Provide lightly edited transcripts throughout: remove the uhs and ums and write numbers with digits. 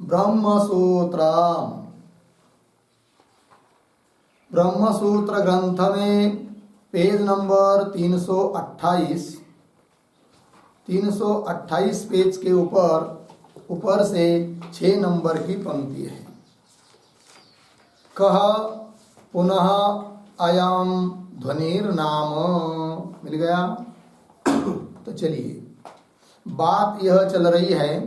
ब्रह्मसूत्र। ब्रह्मसूत्र ग्रंथ में page number 328 page के ऊपर से 6 नंबर की पंक्ति है। कह पुनः अयम ध्वनिर्नाम। मिल गया? तो चलिए, बात यह चल रही है,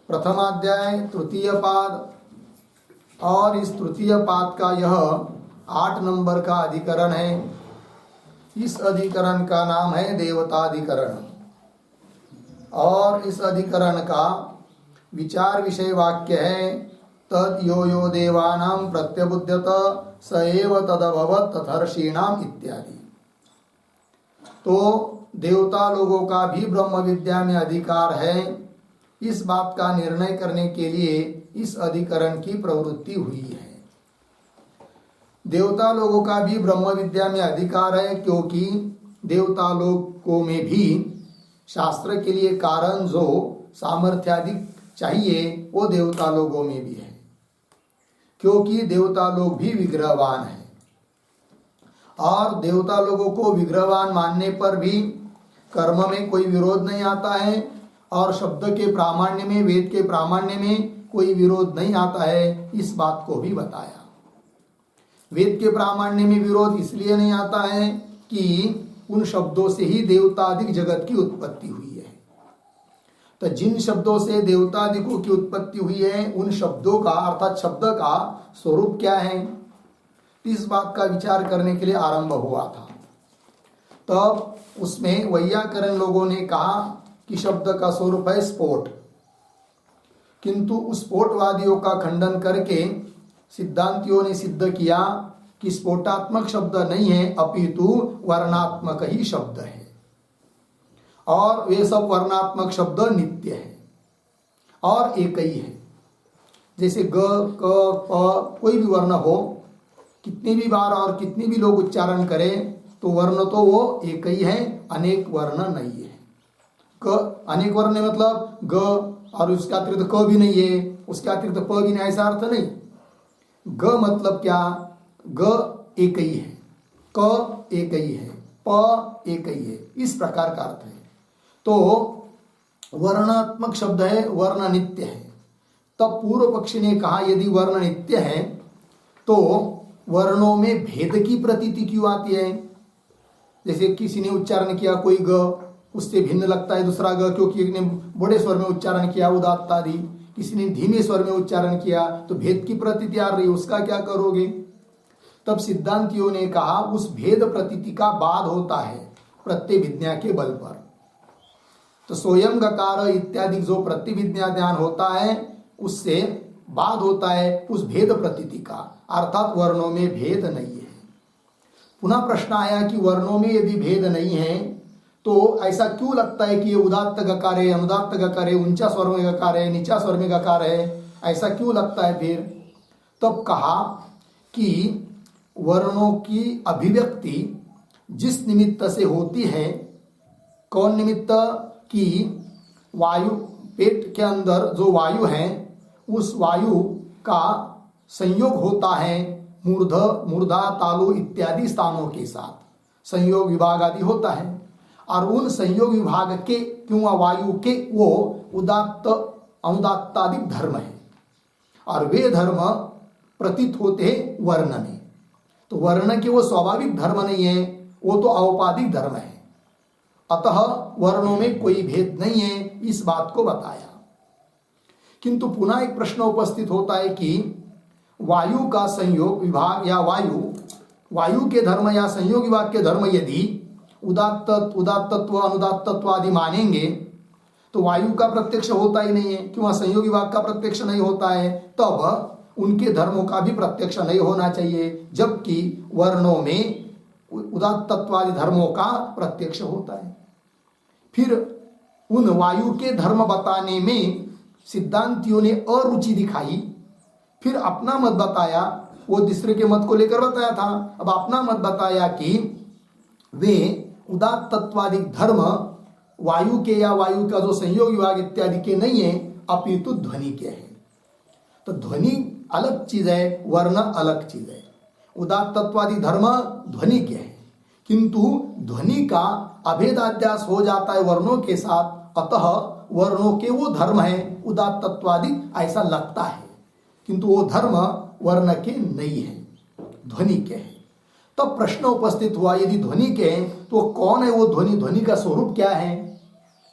प्रथम अध्याय तृतीय पाद, और इस तृतीय पाद का यह 8 नंबर का अधिकरण है। इस अधिकरण का नाम है देवताधिकरण, और इस अधिकरण का विचार विषय वाक्य है, तद यो यो देवानां प्रत्यबुध्यत स एव तदभवत् तथर्षीणाम इत्यादि। तो देवता लोगों का भी ब्रह्म विद्या में अधिकार है, इस बात का निर्णय करने के लिए इस अधिकरण की प्रवृत्ति हुई है। देवता लोगों का भी ब्रह्म विद्या में अधिकार है, क्योंकि देवता लोगों में भी शास्त्र के लिए कारण जो सामर्थ्याधिक चाहिए वो देवता लोगों में भी है, क्योंकि देवता लोग भी विग्रहवान हैं। और देवता लोगों को विग्रहवान मानने पर भी कर्म में कोई विरोध नहीं आता है, और शब्द के प्रामाण्य में, वेद के प्रामाण्य में कोई विरोध नहीं आता है, इस बात को भी बताया। वेद के प्रामाण्य में विरोध इसलिए नहीं आता है कि उन शब्दों से ही देवतादिक जगत की उत्पत्ति हुई है। तो जिन शब्दों से देवतादिकों की उत्पत्ति हुई है, उन शब्दों का अर्थात शब्द का स्वरूप क्या है, इस बात का विचार करने के लिए आरंभ हुआ था। तब उसमें वैयाकरण लोगों ने कहा कि शब्द का स्वरूप है स्फोट, किंतु उस स्फोटवादियों का खंडन करके सिद्धांतियों ने सिद्ध किया कि स्फोटात्मक शब्द नहीं है, अपितु वर्णात्मक ही शब्द है, और वे सब वर्णात्मक शब्द नित्य है और एक ही है। जैसे ग, क, प कोई भी वर्ण हो, कितनी भी बार और कितनी भी लोग उच्चारण करें, तो वर्ण तो वो एक ही है, अनेक वर्ण नहीं है। क अनेक वर्ण मतलब ग, और उसका अतिरिक्त क भी नहीं है, उसके अतिरिक्त प भी नहीं, ऐसा अर्थ नहीं। ग मतलब क्या? ग एक ही है, क एक ही है, प एक ही है, इस प्रकार का अर्थ है। तो वर्णात्मक शब्द है, वर्ण नित्य है। तब पूर्व पक्षी ने कहा यदि वर्ण नित्य है तो वर्णों में भेद की प्रतीति क्यों आती है? जैसे किसी ने उच्चारण किया कोई ग, उससे भिन्न लगता है दूसरा ग, क्योंकि एक ने बड़े स्वर में उच्चारण किया उदात्त आदि, किसी ने धीमे स्वर में उच्चारण किया, तो भेद की प्रतीति आ रही, उसका क्या करोगे? तब सिद्धांतियों ने कहा उस भेद प्रतीति का बाद होता है प्रत्यभिज्ञा के बल पर। तो स्वयं गकार इत्यादि जो प्रतिविज्ञा ज्ञान होता है, उससे बाद होता है उस भेद प्रतीति का, अर्थात वर्णों में भेद नहीं है। पुनः प्रश्न आया कि वर्णों में यदि भेद नहीं है तो ऐसा क्यों लगता है कि ये उदात्त गकार है, अनुदात्त गकार है, ऊंचा स्वर में गकार है, नीचा स्वर में गकार है, ऐसा क्यों लगता है? फिर तब कहा कि वर्णों की अभिव्यक्ति जिस निमित्त से होती है, कौन निमित्त? कि वायु, पेट के अंदर जो वायु है, उस वायु का संयोग होता है मूर्धा, तालु इत्यादि स्थानों के साथ संयोग विभाग आदि होता है, और उन संयोग विभाग के क्यों वायु के वो उदात्त अनुदात्तादिक धर्म है, और वे धर्म प्रतीत होते हैं वर्ण में। तो वर्ण के वो स्वाभाविक धर्म नहीं है, वो तो औपाधिक धर्म है। अतः वर्णों में कोई भेद नहीं है, इस बात को बताया। किंतु पुनः एक प्रश्न उपस्थित होता है कि वायु का संयोग विभाग या वायु के धर्म या संयोग विभाग के धर्म यदि उदात्तत्व अनुदात्तत्व आदि मानेंगे तो वायु का प्रत्यक्ष होता ही नहीं है, क्यों? संयोग विभाग का प्रत्यक्ष नहीं होता है, तब उनके धर्मों का भी प्रत्यक्ष नहीं होना चाहिए, जबकि वर्णों में उदात्तत्वादि धर्मों का प्रत्यक्ष होता है। फिर उन वायु के धर्म बताने में सिद्धांतियों ने अरुचि दिखाई, फिर अपना मत बताया, वो दूसरे के मत को लेकर बताया था, अब अपना मत बताया कि वे उदात्तत्वादि धर्म वायु के या वायु का जो संयोग विभाग इत्यादि के नहीं है, अपितु ध्वनि के है। तो ध्वनि अलग चीज है, वर्ण अलग चीज है। उदात्त तत्वादि धर्म ध्वनि के है, किंतु ध्वनि का अभेदाध्यास हो जाता है वर्णों के साथ, अतः वर्णों के वो धर्म है उदात्त तत्वादि ऐसा लगता है, किंतु वो धर्म वर्ण के नहीं है, ध्वनि के है। तब प्रश्न उपस्थित हुआ, यदि ध्वनि के हैं तो कौन है वो ध्वनि, ध्वनि का स्वरूप क्या है?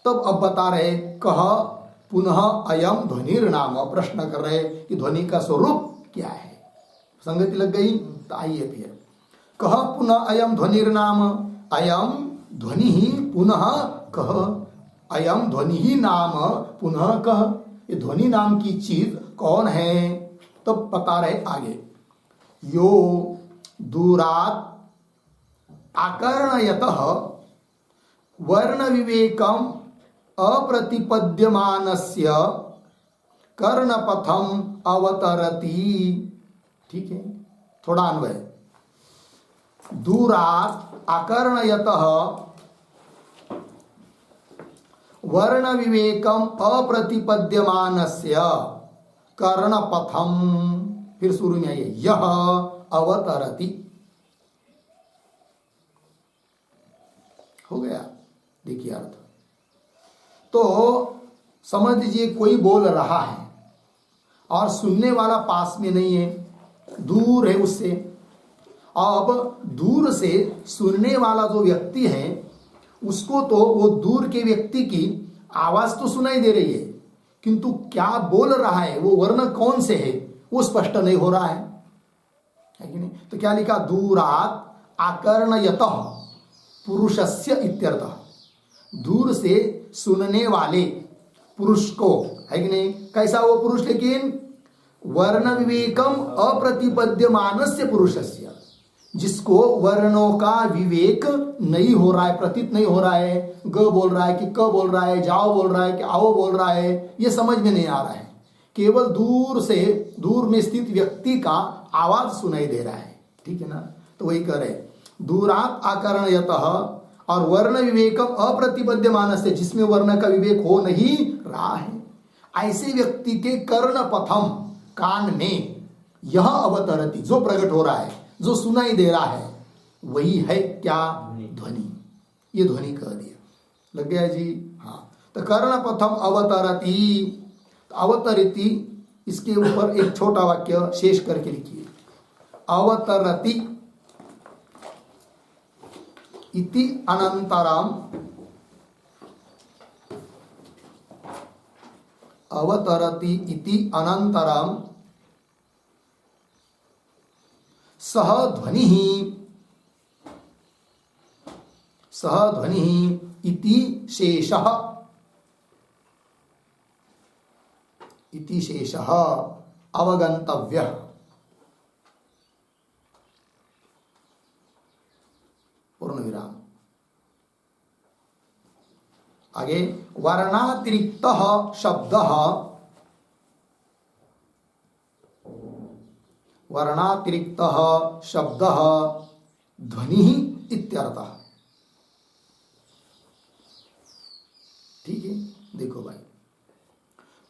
तब अब बता रहे, कह पुनः अयम ध्वनिर्नाम, प्रश्न कर रहे कि ध्वनि का स्वरूप क्या है। संगति लग गई? तो आइए फिर, कह पुनः अयम ध्वनिर्नाम, अयम ध्वनि ही पुनः कह, अयम ध्वनि ही नाम पुनः कह, ये ध्वनि नाम की चीज कौन है? तब बता रहे आगे, यो दूरात आकर्णयतः वर्ण विवेकम अप्रतिपद्यमानस्य कर्णपथम अवतरति। ठीक है, थोड़ा अन्वय। दूरात आकर्णयतः वर्ण विवेकम अप्रतिपद्यमानस्य कर्णपथम, फिर शुरू में आइए, यह अवतरति। हो गया, देखिए अर्थ। तो समझ लीजिए कोई बोल रहा है और सुनने वाला पास में नहीं है, दूर है उससे। अब दूर से सुनने वाला जो व्यक्ति है उसको तो वो दूर के व्यक्ति की आवाज तो सुनाई दे रही है, किंतु क्या बोल रहा है, वो वर्ण कौन से है, वो स्पष्ट नहीं हो रहा है कि नहीं? तो क्या लिखा, दूरात आकर्णयतः पुरुषस्य इत्यर्थः, दूर से सुनने वाले पुरुष को, है कि नहीं? कैसा वो पुरुष? लेकिन वर्ण विवेकम अप्रतिपद्यमानस्य पुरुषस्य, जिसको वर्णों का विवेक नहीं हो रहा है, प्रतीत नहीं हो रहा है, ग बोल रहा है कि क बोल रहा है, जाओ बोल रहा है कि आओ बोल रहा है, ये समझ में नहीं आ रहा है। केवल दूर से, दूर में स्थित व्यक्ति का आवाज सुनाई दे रहा है। ठीक है ना? तो वही कह रहे, दूरात आकर्णयतः, और वर्ण विवेकम अप्रतिपद्यमानस्य, जिसमें वर्ण का विवेक हो नहीं रहा है, ऐसे व्यक्ति के कर्णपथम, कान में, यह अवतरति, जो प्रकट हो रहा है, जो सुनाई दे रहा है, वही है क्या? ध्वनि। ये ध्वनि कह दिया, लग गया जी? हाँ। तो कर्णपथम अवतरति, अवतरति, इसके ऊपर एक छोटा वाक्य शेष करके लिखिए, अवतरति इति अनंतरम, अवतरति इति अनंतरम सह ध्वनि, सह ध्वनि इति शेषः, इति शेषः अवगंतव्यः। पूर्ण विराम। आगे, वर्णातिरिक्तः शब्दः, वर्णातिरिक्तः शब्दः ध्वनि इत्यर्थः। ठीक है, देखो भाई,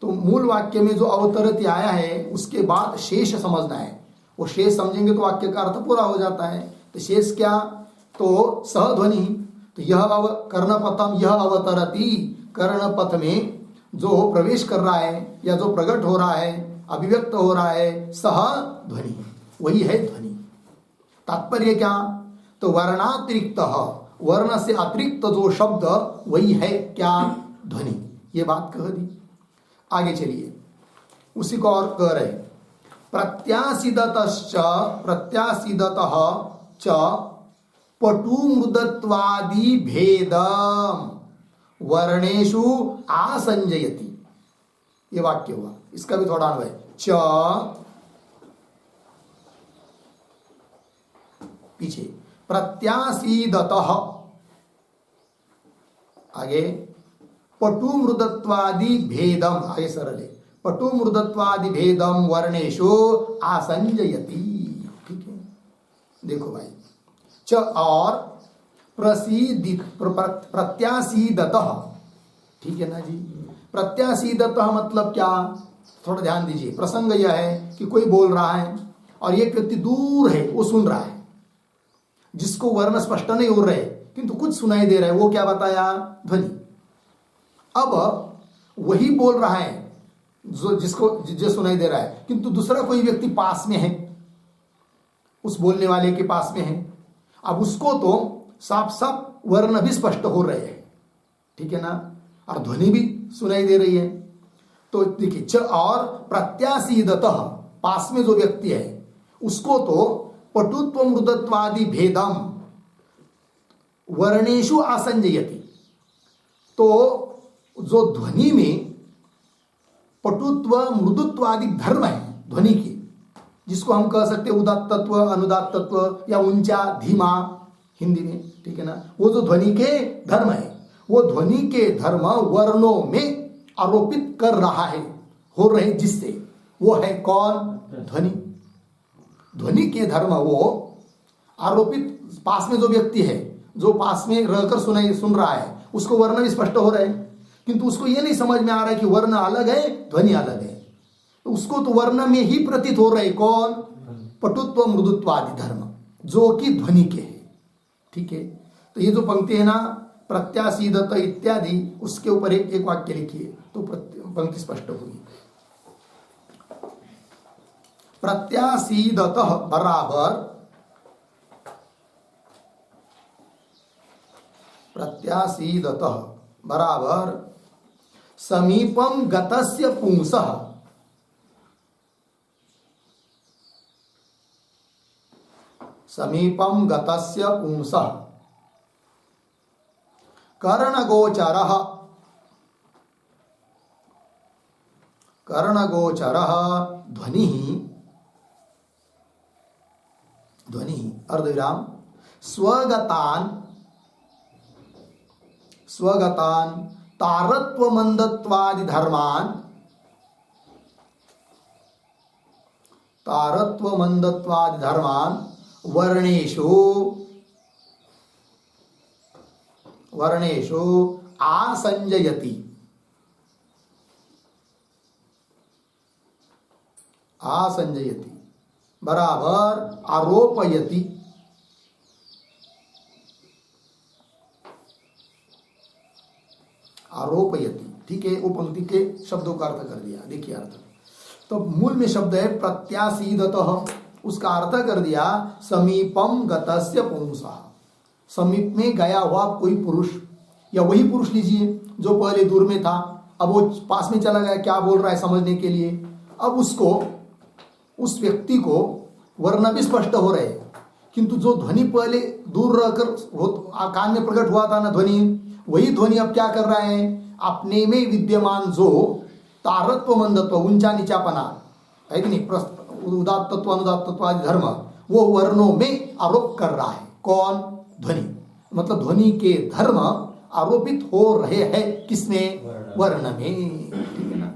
तो मूल वाक्य में जो अवतरति आया है उसके बाद शेष समझना है। वो शेष समझेंगे तो वाक्य का अर्थ पूरा हो जाता है। तो शेष क्या? तो सहध्वनि, तो यह कर्णपथम, यह अवतरति, कर्णपथ में जो प्रवेश कर रहा है या जो प्रकट हो रहा है, अभिव्यक्त हो रहा है, सह ध्वनि, वही है ध्वनि। तात्पर्य क्या? तो वर्णातिरिक्त, वर्ण से अतिरिक्त जो शब्द, वही है क्या? ध्वनि। ये बात कह दी। आगे चलिए, उसी को और कह रहे, प्रत्यासिदतश्च, प्रत्यासिदतः च पटु मृदत्वादि भेदम वर्णेषु आसंजयति। ये वाक्य हुआ, इसका भी थोड़ा अन्वय। च, पीछे प्रत्यासीदतः, आगे पटु मृदत्वादि भेदम, आगे सरल है, पटु मृदत्वादि भेदम वर्णेषु आसंजयति। ठीक है, देखो भाई, च और प्रत्यासीदतः, ठीक है ना जी। प्रत्यासीदतः मतलब क्या, थोड़ा ध्यान दीजिए। प्रसंग यह है कि कोई बोल रहा है और एक व्यक्ति दूर है, वो सुन रहा है, जिसको वर्ण स्पष्ट नहीं हो रहे किंतु कुछ सुनाई दे रहा है। वो क्या बताया, ध्वनि। अब वही बोल रहा है जो सुनाई दे रहा है, किंतु दूसरा कोई व्यक्ति पास में है, उस बोलने वाले के पास में है। अब उसको तो साफ साफ वर्ण भी स्पष्ट हो रहे हैं, ठीक है ना, और ध्वनि भी सुनाई दे रही है। तो देखिए, और प्रत्यासीदतः, पास में जो व्यक्ति है उसको तो पटुत्व मृदत्वादि भेदम वर्णेषु आसंजयति। तो जो ध्वनि में पटुत्व मृदुत्वादि धर्म है ध्वनि की, जिसको हम कह सकते हैं उदात्त तत्व, अनुदात्त तत्व या ऊंचा धीमा हिंदी में, ठीक है ना, वो जो ध्वनि के धर्म है, वो ध्वनि के धर्म वर्णों में आरोपित कर रहा है, हो रहे जिससे, वो है कौन, ध्वनि। ध्वनि के धर्म वो आरोपित, पास में जो व्यक्ति है, जो पास में रहकर सुन रहा है, उसको वर्ण भी स्पष्ट हो रहे हैं, किंतु उसको ये नहीं समझ में आ रहा है कि वर्ण अलग है, ध्वनि अलग है। तो उसको तो वर्ण में ही प्रतीत हो रहे कौन, पटुत्व मृदुत्व आदि धर्म, जो कि ध्वनि के है, ठीक है। तो ये जो पंक्ति है ना, प्रत्यासीदत इत्यादि, उसके ऊपर एक वाक्य लिखिए तो पंक्ति स्पष्ट होगी। प्रत्यासीदतः बराबर, प्रत्यासीदतः बराबर समीपम गतस्य पुंसः, समीपम गतस्य पुंसः कर्णगोचरः, कर्णगोचरः ध्वनिः, ध्वनिः अर्धविराम स्वगतान्, स्वगतान् तारत्व मंदत्वादि धर्मान्, तारत्व मंदत्वादि धर्मान् वर्णेषु, वर्णेषु आसंजयति, आसंजयति बराबर आरोपयति, आरोपयति, ठीक है। वो पंक्ति के शब्दों का अर्थ कर दिया, देखिए अर्थ। तो मूल में शब्द है प्रत्यासीदतः, उसका अर्थ कर दिया समीपम गतस्य पुंसः, समीप में गया हुआ कोई पुरुष, या वही पुरुष लीजिए जो पहले दूर में था, अब वो पास में चला गया, क्या बोल रहा है समझने के लिए। अब उसको, उस व्यक्ति को वर्ण भी स्पष्ट हो रहे, किंतु जो ध्वनि पहले दूर रहकर कान में प्रकट हुआ था ना ध्वनि, वही ध्वनि अब क्या कर रहा है, अपने में विद्यमान जो तारत्व मंदत्व, ऊंचा नीचापना है कि नहीं, उदात्त तत्व अनुदात्त तत्व आदि धर्म, वो वर्णों में आरोप कर रहा है। कौन, ध्वनि। मतलब ध्वनि के धर्म आरोपित हो रहे हैं किसमें, वर्ण में, ठीक है ना।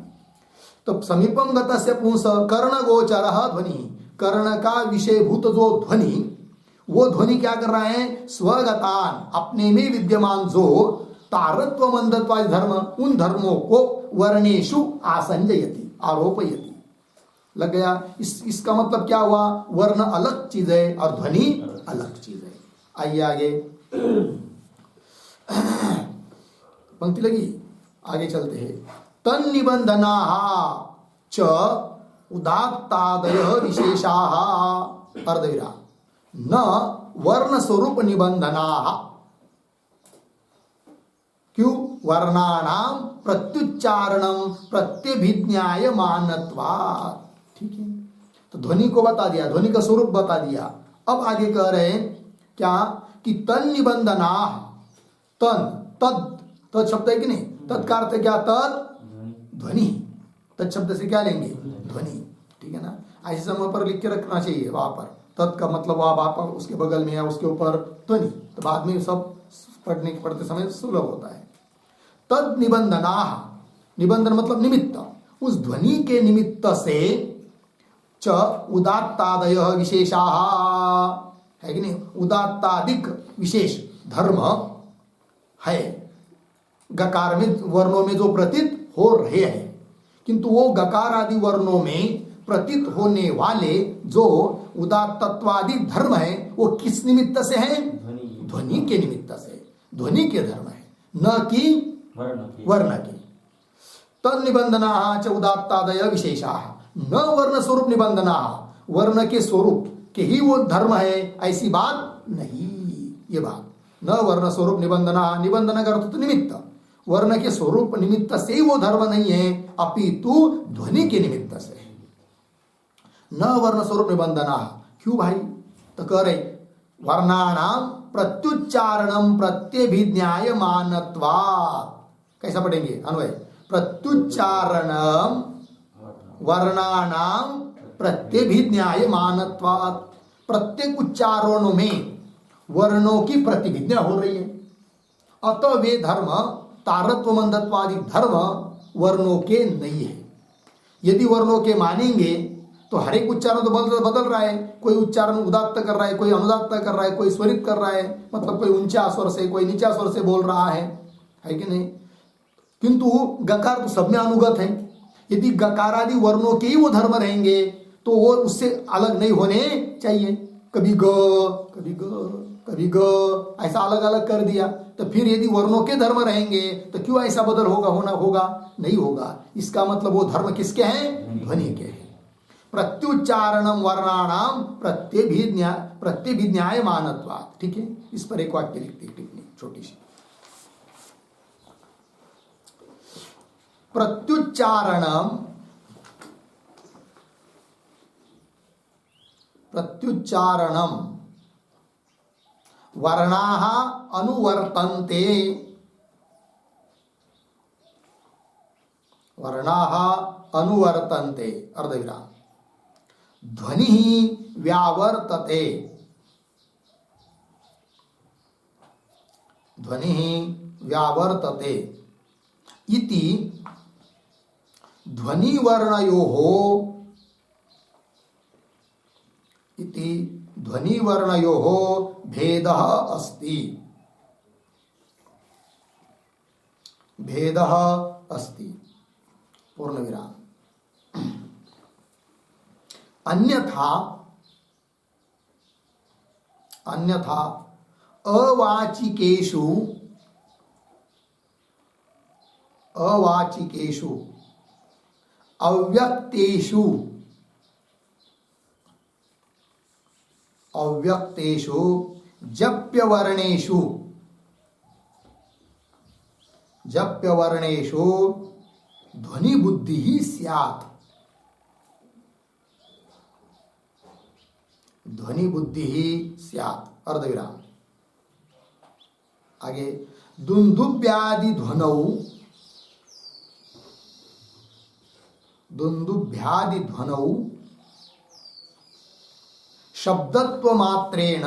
तो समीपम गतस्य पुंस कर्ण गोचरः ध्वनि, कर्ण का विषयभूत जो ध्वनि, वो ध्वनि क्या कर रहा है, स्वगतान, अपने में विद्यमान जो तारत्व मंदत्व आदि धर्म, उन धर्मों को वर्णेषु आसंजयति, आरोपयति। लग गया। इसका मतलब क्या हुआ, वर्ण अलग चीज है और ध्वनि अलग चीज है। आइए आगे पंक्ति लगी, आगे चलते हैं। तन निबंधना च उदात्तादयः विशेषाः अर्धविराम न वर्ण स्वरूप निबंधना। क्यों, वर्णानाम प्रत्युच्चारणम प्रत्यभिज्ञाय मानत्वात्, ठीक है। तो ध्वनि को बता दिया, ध्वनि का स्वरूप बता दिया। अब आगे कह रहे हैं क्या कि तन निबंधना, तन, तद, तद शब्द है कि नहीं, तद का अर्थ क्या, तद ध्वनि, तद शब्द से क्या लेंगे, ध्वनि, ठीक है ना। ऐसे समय पर लिख के रखना चाहिए, वहां पर तद का मतलब वहां पर उसके बगल में या उसके ऊपर ध्वनि, तो बाद में सब पढ़ते समय सुलभ होता है। तद निबंधना, निबंधन मतलब निमित्त, उस ध्वनि के निमित्त से च उदात्तादयः विशेषाः, है कि नहीं, उदात्तादिक विशेष धर्म है, गकार में वर्णों में जो प्रतीत हो रहे हैं, किंतु वो गकार आदि वर्णों में प्रतीत होने वाले जो उदात्तत्वादि धर्म है वो किस निमित्त से है? ध्वनि के निमित्त से, ध्वनि के धर्म है, न कि वर्ण के। तन निबंधना च उदात्तादय विशेषा, न वर्ण स्वरूप निबंधना, वर्ण के स्वरूप के ही वो धर्म है ऐसी बात नहीं। ये बात न वर्ण स्वरूप निबंधना, निबंधन का अर्थ तो निमित्त, वर्ण के स्वरूप निमित्त से ही वो धर्म नहीं है, अपितु ध्वनि के निमित्त से है। न वर्ण स्वरूप निबंधना, क्यों भाई? तो कह रहे वर्णानाम प्रत्युच्चारणम प्रत्यभिज्ञाय मानत्वात्। कैसा पढ़ेंगे अन्वय? प्रत्युच्चारणम वर्णानाम प्रत्यभिज्ञाय मानत्वात्, प्रत्येक उच्चारणों में वर्णों की प्रतिभिज्ञा हो रही है, अतः वे धर्म तारत्व मंदत्वादि धर्म वर्णों के नहीं है। यदि वर्णों के मानेंगे तो हर एक उच्चारण तो बदल रहा है, कोई उच्चारण उदात्त कर रहा है, कोई अनुदात्त कर रहा है, कोई स्वरित कर रहा है, मतलब कोई ऊंचा स्वर से कोई नीचा स्वर से बोल रहा है कि नहीं? किंतु गकार तो सब में अनुगत है। यदि गकारादि वर्णों के ही वो धर्म रहेंगे तो वो उससे अलग नहीं होने चाहिए। कभी ग कभी ग कभी ग ऐसा अलग अलग कर दिया तो फिर यदि वर्णों के धर्म रहेंगे तो क्यों ऐसा बदल होगा? नहीं होगा। इसका मतलब वो धर्म किसके हैं? ध्वनि के हैं। प्रत्युच्चारणम वर्णाणाम प्रत्यभिज्ञाय मानत्वात्। ठीक है, इस पर एक वाक्य लिखते टिप्पणी छोटी सी। प्रत्युच्चारणम वर्णाः अनुवर्तन्ते, वर्णाः अनुवर्तन्ते अर्धविराम, ध्वनि व्यावर्तते, ध्वनि व्यावर्तते इति ध्वनिवर्णयोः भेदः अस्ति, भेदः अस्ति पूर्णविराम। अन्यथा अवाचिकेषु अव्यक्तेषु जप्यवर्णेषु ध्वनि बुद्धि ही स्यात्, ध्वनि बुद्धि ही स्यात् अर्धविराम। आगे दुंदुभ्यादि ध्वनौ शब्दत्व मात्रेण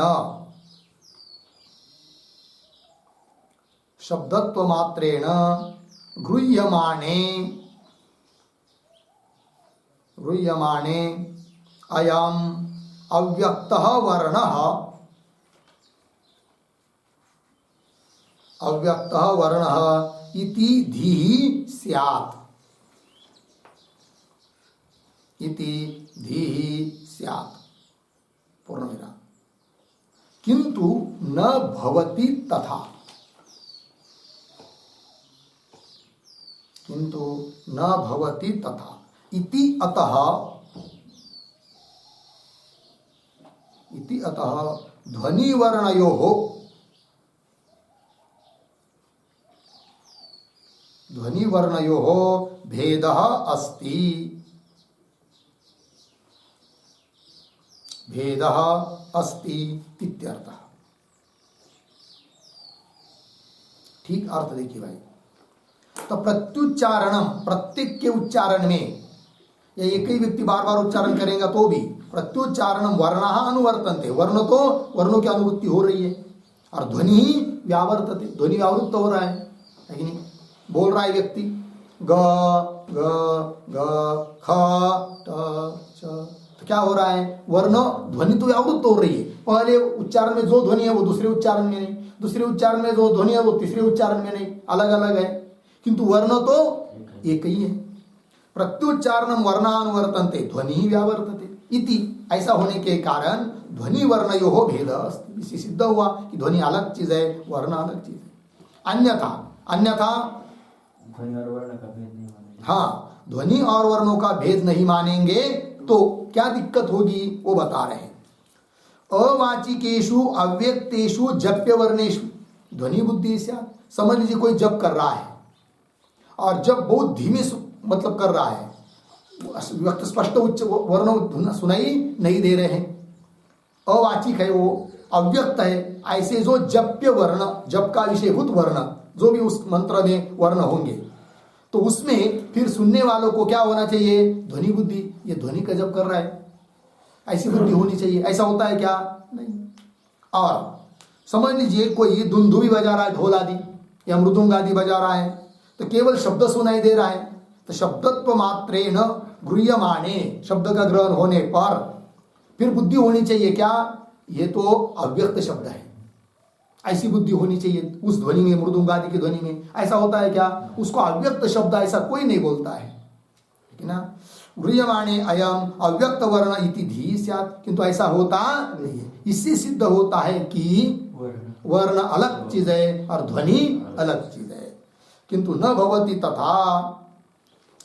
गृह्यमाणे अयम् अव्यक्तः वर्णः इति धीः स्यात् पूर्णविराम। किंतु न भवति तथा, इति अतः ध्वनिवर्णयोः भेदः अस्ति, इत्यर्थः। ठीक अर्थ देखिए भाई। तो प्रत्युच्चारणम, प्रत्येक के उच्चारण में या एक ही व्यक्ति बार बार उच्चारण करेगा तो भी प्रत्युच्चारणम वर्णाः अनुवर्तन्ते, वर्णों की अनुभूति हो रही है, और ध्वनि ही व्यावर्तते, ध्वनि व्यावृत्त हो रहा है कि नहीं? बोल रहा है व्यक्ति ग ग ग ख ट च तो क्या हो रहा है, वर्ण ध्वनि तो व्यावृत्त हो रही है। पहले उच्चारण में जो ध्वनि है वो दूसरे उच्चारण में नहीं, दूसरे उच्चारण में जो ध्वनि है वो तीसरे उच्चारण में नहीं, अलग अलग है, किंतु वर्ण तो एक ही है। प्रत्युच्चारणम वर्णानुवर्तन्ते ध्वनि व्यावर्तते इति, ऐसा होने के कारण ध्वनि वर्णयोः भेद अस्ति, इससे सिद्ध हुआ कि ध्वनि अलग चीज है, वर्ण अलग चीज है। अन्यथा ध्वनि और वर्ण का भेद नहीं मानेंगे। हाँ, ध्वनि और वर्णों का भेद नहीं मानेंगे तो क्या दिक्कत होगी वो बता रहे हैं। अवाचिकेषु अव्यक्तेषु जप्य वर्णेषु ध्वनि बुद्धि स्यात्। समझ लीजिए कोई जप कर रहा है और जब बहुत धीमे मतलब कर रहा है, व्यक्त स्पष्ट उच्च वर्ण सुनाई नहीं दे रहे हैं, अवाचिक है वो, अव्यक्त है, ऐसे जो जप्य वर्ण, जप का विषयभूत वर्ण जो भी उस मंत्र में वर्ण होंगे, तो उसमें फिर सुनने वालों को क्या होना चाहिए, ध्वनि बुद्धि। ये ध्वनि का जप कर रहा है, ऐसी बुद्धि होनी चाहिए। ऐसा होता है क्या, नहीं। और समझ लीजिए कोई धुंधुवी बजा रहा है, ढोल आदि या मृदुंग आदि बजा रहा है, तो केवल शब्द सुनाई दे रहा है, तो शब्दत्व मात्रेण गृह्यमाणे, शब्द का ग्रहण होने पर फिर बुद्धि होनी चाहिए क्या, ये तो अव्यक्त शब्द है, ऐसी बुद्धि होनी चाहिए उस ध्वनि में, मृदुंग आदि की ध्वनि में। ऐसा होता है क्या, उसको अव्यक्त शब्द ऐसा कोई नहीं बोलता है, ठीक है ना। गृह्यमाणे अयम अव्यक्त वर्ण इति धी स्यात्, किंतु ऐसा होता नहीं है। इससे सिद्ध होता है कि वर्ण अलग चीज है और ध्वनि अलग चीज है, किंतु न भवति तथा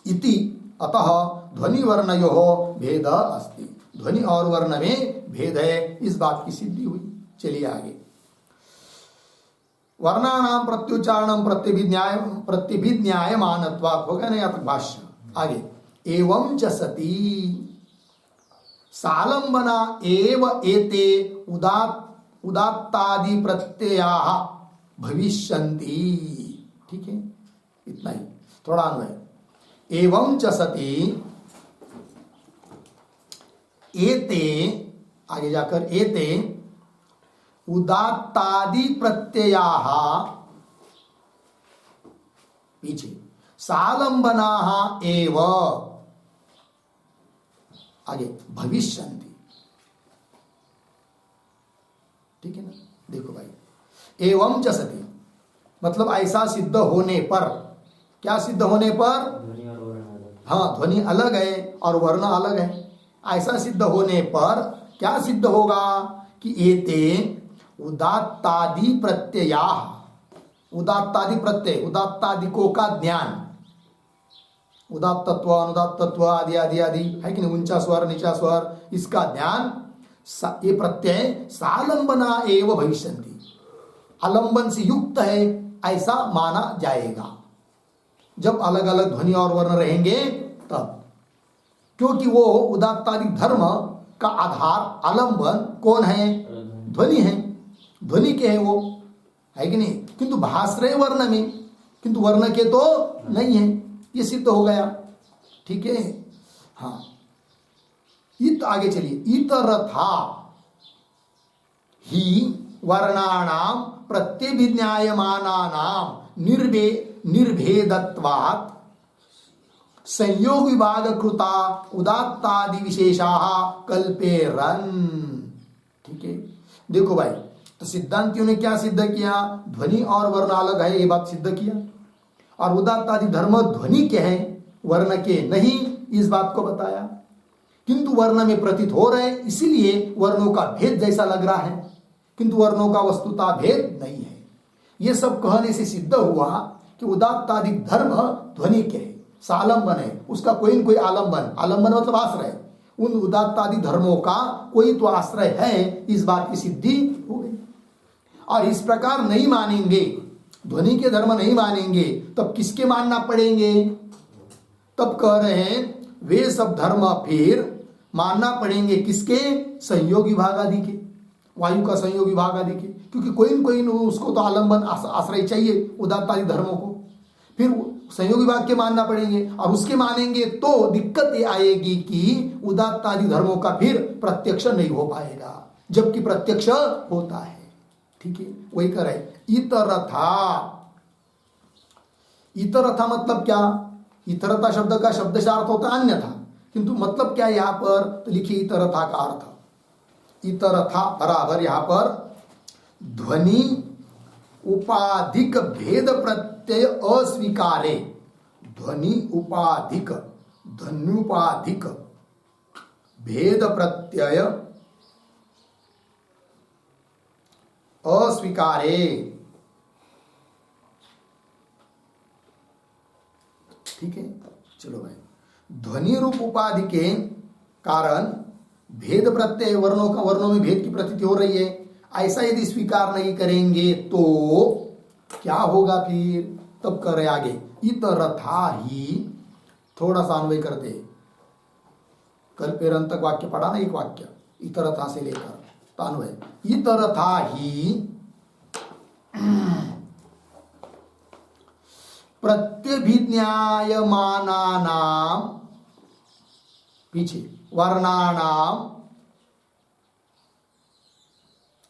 इति, अतः ध्वनि वर्णयोः भेद अस्ति, ध्वनि और वर्ण में भेद है, इस बात की सिद्धि हुई। चलिए आगे, वर्णानाम प्रत्युच्चारणम प्रत्यभिज्ञायमानत्वात्, हो गया ना यहाँ तक भाष्य। आगे, एवं च सति सालंबना एव एते उदात्तादि प्रत्ययाः भविष्यन्ति। ठीक है, इतना ही, थोड़ा अन्वय। एवं च सति, एते, आगे जाकर एते उदात्तादि प्रत्ययाः, पीछे सालंबनाः एव, आगे भविष्यन्ति। ठीक है ना, देखो भाई, एवं च सति मतलब ऐसा सिद्ध होने पर, क्या सिद्ध होने पर, हाँ, ध्वनि अलग है और वर्ण अलग है। ऐसा सिद्ध होने पर क्या सिद्ध होगा कि एते उदात्तादि प्रत्यया, उदात्तादि प्रत्यय, उदात्तादिकों का ज्ञान, उदात्तत्व अनुदात्तत्व आदि आदि आदि है कि नहीं, ऊंचा स्वर नीचा स्वर, इसका ज्ञान, ये प्रत्यय सालंबना एव भविष्यन्ति, आलंबन से युक्त है ऐसा माना जाएगा जब अलग अलग ध्वनि और वर्ण रहेंगे तब, क्योंकि वो उदात्तादि धर्म का आधार आलंबन कौन है, ध्वनि है, ध्वनि के है वो, है कि नहीं, किंतु भास रहे वर्ण में, किंतु वर्ण के तो नहीं है, ये सिद्ध हो गया। ठीक है, हाँ, इत, आगे चलिए, इतरथा ही वर्णानाम प्रत्यभिज्ञायमानानाम निर्भेदत्वात् संयोग विभाग कृता उदात्तादि विशेषाः कल्पेरन्। ठीक है, देखो भाई, तो सिद्धांतियों ने क्या सिद्ध किया, ध्वनि और वर्ण अलग है, ये बात सिद्ध किया, और उदात्तादि धर्म ध्वनि के हैं, वर्ण के नहीं, इस बात को बताया, किंतु वर्ण में प्रतीत हो रहे, इसीलिए वर्णों का भेद जैसा लग रहा है, किंतु वर्णों का वस्तुता भेद नहीं है। ये सब कहने से सिद्ध हुआ कि उदात्तादि धर्म ध्वनि के है, सालंबन है, उसका कोई न कोई आलंबन, आलंबन मतलब आश्रय, उन उदात्तादि धर्मों का कोई तो आश्रय है, इस बात की सिद्धि हो गई। और इस प्रकार नहीं मानेंगे, ध्वनि के धर्म नहीं मानेंगे, तब किसके मानना पड़ेंगे, तब कह रहे हैं वे सब धर्म फिर मानना पड़ेंगे किसके, संयोग विभाग आदि के, वायु का संयोग विभाग आदि के, क्योंकि कोई न कोई उसको तो आलंबन आश्रय चाहिए उदात्तादि धर्मों को, फिर संयोग विभाग के मानना पड़ेंगे, और उसके मानेंगे तो दिक्कत ये आएगी कि उदात्तादि धर्मों का फिर प्रत्यक्ष नहीं हो पाएगा, जबकि प्रत्यक्ष होता है। ठीक है, वही कर रहे, इतरथा, इतरथा मतलब क्या, इतरथा शब्द का शब्द से अर्थ होता है अन्यथा, किंतु मतलब क्या है यहाँ पर, तो लिखिए इतरथा का अर्थ। इतरथा बराबर यहाँ पर ध्वनि उपाधिक भेद प्रत्यय अस्वीकारे, ध्वनि उपाधिक, ध्वन्युपाधिक भेद प्रत्यय अस्वीकारे। ठीक है, चलो भाई, ध्वनि रूप उपाधि के कारण भेद प्रत्यय वर्णों में भेद की प्रतीति हो रही है, ऐसा यदि स्वीकार नहीं करेंगे तो क्या होगा फिर, तब कर रहे आगे इतरथा ही, थोड़ा सा अन्वय करते, कल पेरन तक वाक्य पढ़ा ना, एक वाक्य इतरथा से लेकर तो अन्वय, इतरथा ही प्रत्यभिज्ञायमानानाम, पीछे वर्णानाम,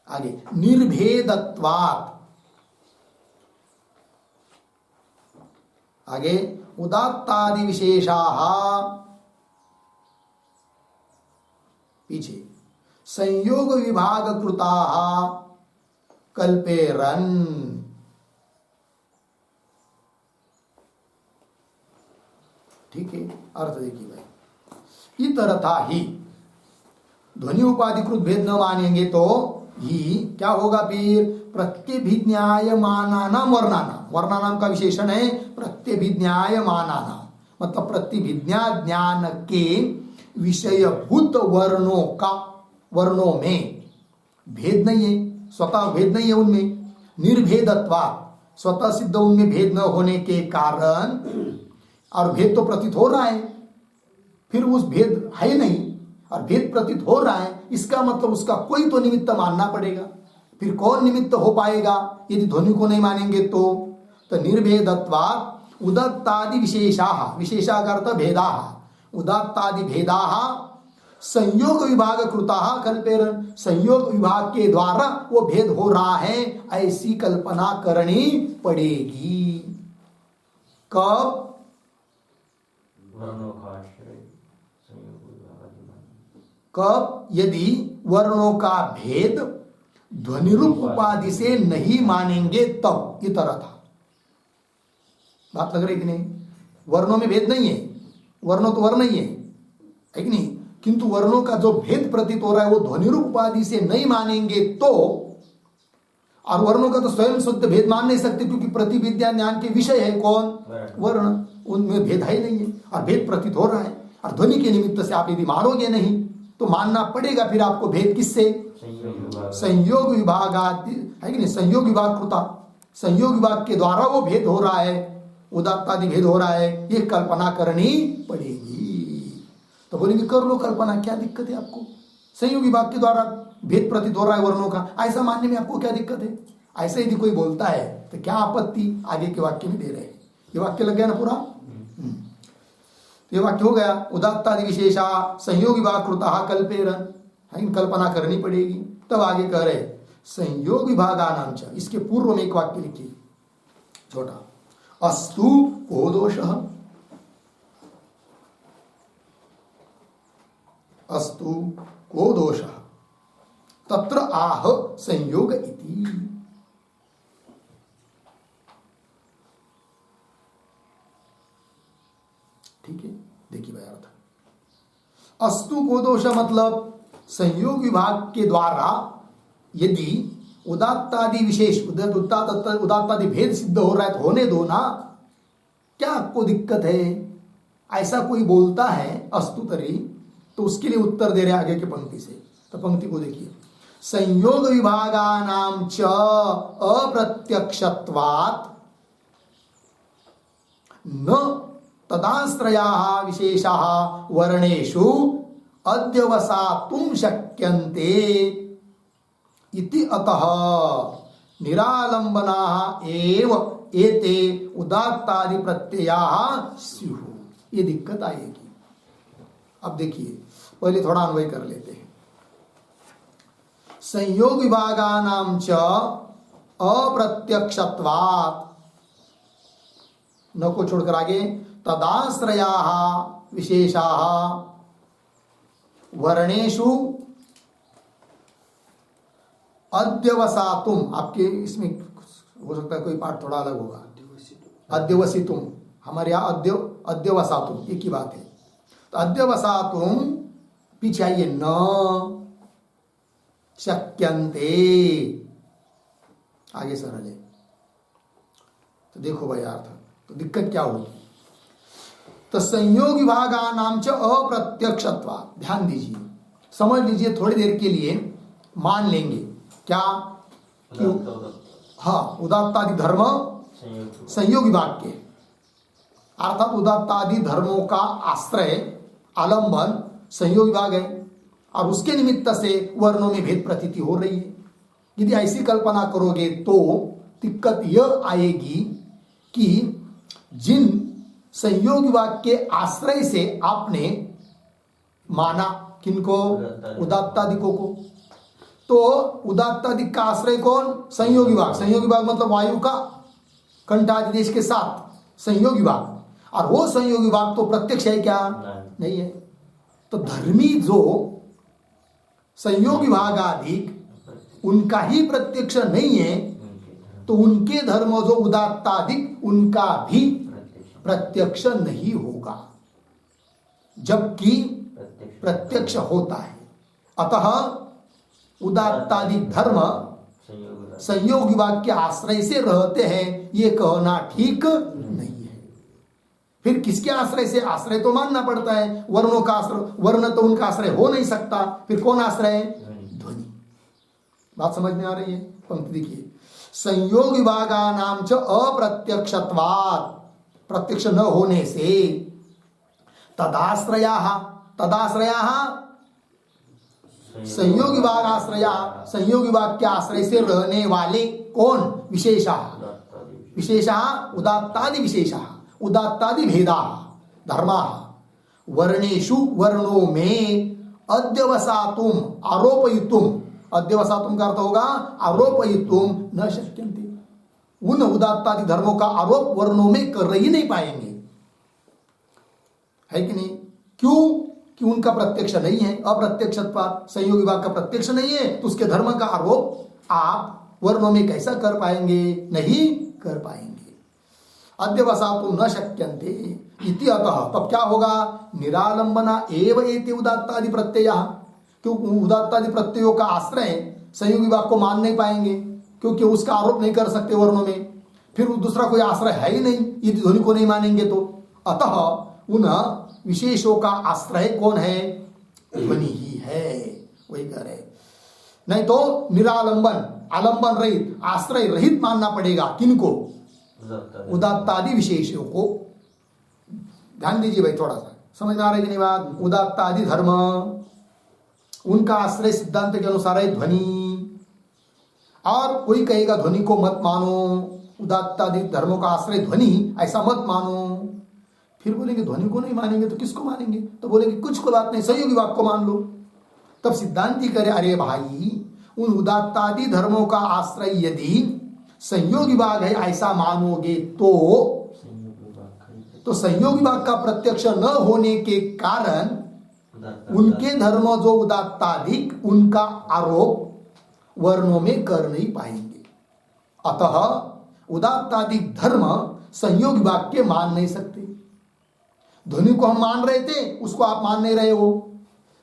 आगे निर्भेदत्वात्, आगे उदात्तादि विशेषाः, पीछे संयोग विभाग कृताः कल्पेरन्। ठीक है, अर्थ देखिए भाई, इतरथा ही, ध्वनि उपाधिकृत भेद न मानेंगे तो ही क्या होगा फिर, प्रत्यभिज्ञायमानानाम वर्णानाम, वर्णानाम का विशेषण है प्रत्यभिज्ञायमानानाम, मतलब प्रतिभिज्ञा ज्ञान के विषयभूत वर्णों का, वर्णों में भेद नहीं है, स्वतः भेद नहीं है उनमें, निर्भेदत्वा, स्वतः सिद्ध उनमें भेद न होने के कारण, और भेद तो प्रतीत हो रहा है, फिर उस भेद है नहीं और भेद प्रतीत हो रहा है, इसका मतलब उसका कोई तो निमित्त मानना पड़ेगा। फिर कौन निमित्त हो पाएगा यदि ध्वनि को नहीं मानेंगे तो निर्भेदत्वात् उदात्तादि विशेषाः, विशेषा का अर्थ भेदाः, उदात्तादि भेदाः संयोग विभाग कृताः कल्पेरन्, संयोग विभाग के द्वारा वो भेद हो रहा है, ऐसी कल्पना करनी पड़ेगी। कब, कब, यदि वर्णों का भेद ध्वनि रूप उपाधि से नहीं मानेंगे तब, इतर था। बात लग रही कि नहीं, वर्णों में भेद नहीं है, वर्णों तो वर्ण ही है कि नहीं, किंतु वर्णों का जो भेद प्रतीत हो रहा है वो ध्वनि रूप उपाधि से नहीं मानेंगे तो, और वर्णों का तो स्वयं शुद्ध भेद मान नहीं सकते क्योंकि प्रतिविद्या ज्ञान के विषय है कौन, वर्ण, उनमें भेद है नहीं है और भेद प्रतीत हो रहा है, और ध्वनि के निमित्त से आप यदि मानोगे नहीं तो मानना पड़ेगा फिर आपको भेद किससे, संयोग विभाग है कि नहीं, संयोग विभाग कृता, संयोग विभाग के द्वारा वो भेद हो रहा है, उदात्तादि भेद हो रहा है, ये कल्पना करनी पड़ेगी। तो बोलेंगे कर लो कल्पना, क्या दिक्कत है आपको, संयोग विभाग के द्वारा भेद प्रतीत हो रहा है वर्णों का, ऐसा मानने में आपको क्या दिक्कत है। ऐसा यदि कोई बोलता है तो क्या आपत्ति, आगे के वाक्य में दे रहे हैं, ये वाक्य लग गया ना पूरा, ये वाक्य हो गया, उदात्तादि विशेषा संयोग विभाग कृता कल्पेरन्, कल्पना करनी पड़ेगी। तब आगे कह रहे संयोग विभागानां च, इसके पूर्व में एक वाक्य लिखिए छोटा, अस्तु को दोषः, अस्तु को दोषः तत्र आह संयोग इति। ठीक है, देखिए भाई अर्थ, अस्तु को दोष मतलब संयोग विभाग के द्वारा यदि उदात्तादि विशेष, उदात्तादि भेद सिद्ध हो रहा है तो होने दो ना, क्या आपको दिक्कत है। ऐसा कोई बोलता है अस्तु तरी, तो उसके लिए उत्तर दे रहे आगे की पंक्ति से। तो पंक्ति को देखिए, संयोग विभागानां च अप्रत्यक्षत्वात् न तदाश्रयाः विशेषाः वर्णेषु अध्यवसातुं शक्यन्ते इति अतः निरालंबनाः एव एते उदात्तादि प्रत्ययाः स्युः। ये दिक्कत आएगी। अब देखिए, पहले थोड़ा अन्वय कर लेते हैं। संयोग विभागानां च अप्रत्यक्षत्वात्, न को छोड़कर आगे तदाश्रयाः विशेषाः वर्णेषु अध्यवसातुम, आपके इसमें हो सकता है कोई पाठ थोड़ा अलग होगा, अध्यवसितुम, हमारे यहाँ अध्यवसातुम एक ही बात है। तो अध्यवसातुम पीछे आइए, न शक्यन्ते, आगे सरल है। तो देखो भाई अर्थ, तो दिक्कत क्या होगी? तो संयोग विभागानाम च अप्रत्यक्षत्वात्, ध्यान दीजिए, समझ लीजिए थोड़ी देर के लिए, मान लेंगे क्या कि हाँ उदात्तादि धर्म संयोग विभाग के, अर्थात उदात्तादि धर्मों का आश्रय आलंबन संयोग विभाग है और उसके निमित्त से वर्णों में भेद प्रतीति हो रही है। यदि ऐसी कल्पना करोगे तो दिक्कत यह आएगी कि जिन संयोग विभाग के आश्रय से आपने माना किनको, उदात्तादिकों को, तो उदात्तादिक का आश्रय कौन? संयोग विभाग। संयोग विभाग मतलब वायु का कंठादि देश के साथ संयोग विभाग, और वो संयोग विभाग तो प्रत्यक्ष है क्या? नहीं है। तो धर्मी जो संयोग विभाग आदि उनका ही प्रत्यक्ष नहीं है, तो उनके धर्म जो उदात्तादिक उनका भी प्रत्यक्ष नहीं होगा, जबकि प्रत्यक्ष होता है। अतः उदात्तादिक धर्म संयोग विभाग के आश्रय से रहते हैं, ये कहना ठीक नहीं है। फिर किसके आश्रय से? आश्रय तो मानना पड़ता है, वर्णों का आश्रय, वर्ण तो उनका आश्रय हो नहीं सकता, फिर कौन आश्रय है? ध्वनि। बात समझ में आ रही है? पंक्ति देखिए, संयोग विभागानाम च अप्रत्यक्षत्वात्, प्रत्यक्ष न होने से, तदाश्रयाः, तदाश्रयाः संयोग विभाग आश्रया, संयोग विभाग के आश्रय से रहने वाले कौन? विशेषाः, विशेषाः उदात्तादि विशेषाः, उदात्तादि भेदाः धर्माः वर्णेषु, वर्णों में अध्यवसातुम, आरोपयितुम, अध्यवसातुम का अर्थ होगा आरोपयितुम न शक्यन्ते, उन उदात्तादि धर्मों का आरोप वर्णों में कर ही नहीं पाएंगे, है कि नहीं? क्यों? कि उनका प्रत्यक्ष नहीं है, अप्रत्यक्षत्वात्, संयोग विभाग का प्रत्यक्ष नहीं है, तो उसके धर्म का आरोप आप वर्णों में कैसा कर पाएंगे? नहीं कर पाएंगे। अध्यवसातुम न शक्यन्ते इति, अतः तब क्या होगा? निरालंबना एव एते उदात्तादि प्रत्ययः, क्योंकि उदात्तादि प्रत्ययों का आश्रय संयोग विभाग को मान नहीं पाएंगे, क्योंकि उसका आरोप नहीं कर सकते वर्णों में, फिर दूसरा कोई आश्रय है ही नहीं यदि ध्वनि को नहीं मानेंगे तो। अतः उन विशेषों का आश्रय कौन है? ध्वनि ही है, वही कह रहे। नहीं तो निरालंबन, आलंबन रहित, आश्रय रहित मानना पड़ेगा किनको? उदात्तादि विशेषों को। ध्यान दीजिए भाई, थोड़ा सा समझ में आ रही है कि नहीं बात? उदात्तादि धर्म, उनका आश्रय सिद्धांत के अनुसार है ध्वनि, और कोई कहेगा ध्वनि को मत मानो, उदात्तादि धर्मों का आश्रय ध्वनि, ऐसा मत मानो। फिर बोलेंगे ध्वनि को नहीं मानेंगे तो किसको मानेंगे? तो बोलेंगे कुछ को बात नहीं, संयोग विभाग को मान लो। तब सिद्धांती करे, अरे भाई, उन उदात्तादि धर्मों का आश्रय यदि संयोग विभाग है ऐसा मानोगे तो संयोग विभाग का प्रत्यक्ष न होने के कारण उनके धर्म जो उदात्तादिक, उनका आरोप वर्णों में कर नहीं पाएंगे। अतः उदात्तादिक धर्म संयोग विभाग के मान नहीं सकते। ध्वनि को हम मान रहे थे, उसको आप मान नहीं रहे हो,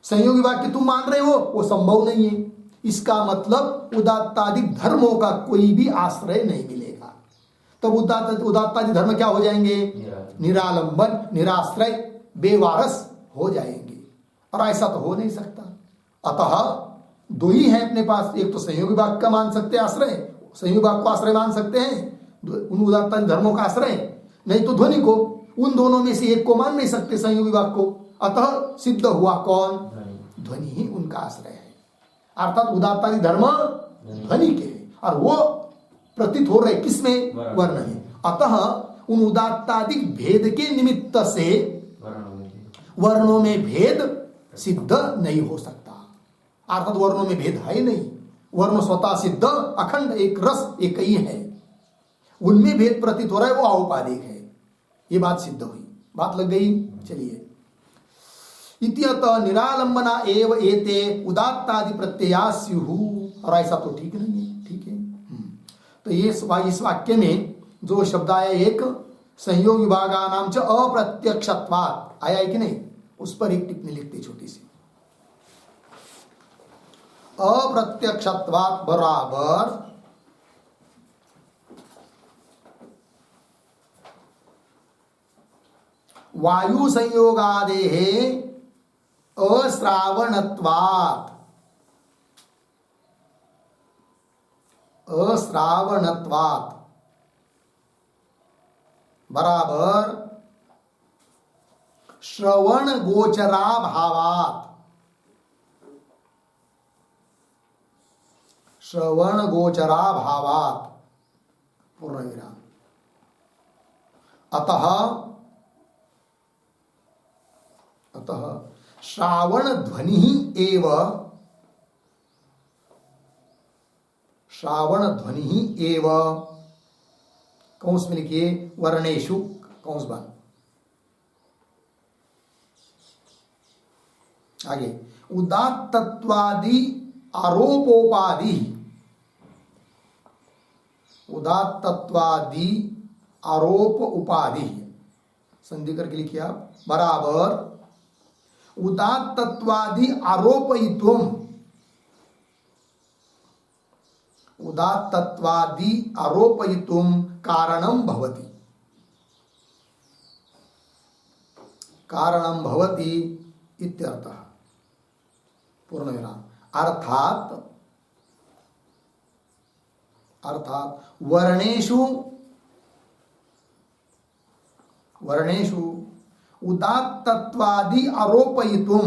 संयोग विभाग के तुम मान रहे हो, वो संभव नहीं है। इसका मतलब उदात्तादिक धर्मों का कोई भी आश्रय नहीं मिलेगा। तब उदात्तादि धर्म क्या हो जाएंगे? निरालंबन, निराश्रय, बेवारस हो जाएंगे, और ऐसा तो हो नहीं सकता। अतः दो ही है अपने पास, एक तो संयोग विभाग का मान सकते हैं आश्रय, संयोग विभाग को आश्रय मान सकते हैं उन उदात्तादि धर्मों का आश्रय, नहीं तो ध्वनि को। उन दोनों में से एक को मान नहीं सकते, संयोग विभाग को। अतः सिद्ध हुआ कौन? ध्वनि ही उनका आश्रय है। अर्थात उदात्तादि धर्म ध्वनि के हैं, और वो प्रतीत हो रहे किसमें? वर्ण में। अतः उन उदात्तादिक भेद के निमित्त से वर्णों में भेद सिद्ध नहीं हो सकता। अर्थात वर्णों में भेद है नहीं, वर्ण स्वतः सिद्ध अखंड एक रस एक ही है, उनमें भेद प्रतीत हो रहा है, वो औपाधिक है। ये बात सिद्ध हुई, बात लग गई। चलिए इत्यत निरालंबना एव एते उदात्तादि प्रत्यया स्युः। और ऐसा तो ठीक नहीं है, ठीक है। तो ये इस वाक्य में जो शब्द आया एक संयोग विभागानाम च अप्रत्यक्षत्वात् आया है कि नहीं, उस पर एक टिप्पणी लिखते छोटी सी। अप्रत्यक्षत्वात् बराबर वायु संयोगादेः अश्रावणत्वात् बराबर श्रवण गोचरा भावात्, श्रवण गोचरा भावात् पूर्ण विराम। अतः श्रावण ध्वनि एव, श्रावण ध्वनि एव कौंस में लिखिए वर्णेषु कौंस बंद। आगे उदात्तत्वादि आरोपोपादि, उदात्तत्वादि आरोप उपाधि संधि करके लिखिए आप, बराबर उदात्तत्वादि आरोपयित्वम, उदात्तत्वादि आरोपयितुम कारणम भवति, कारणम भवति इत्यर्थः पूर्ण विराम। अर्थात वर्णेषु उदात्तत्वादि आरोपयितुम,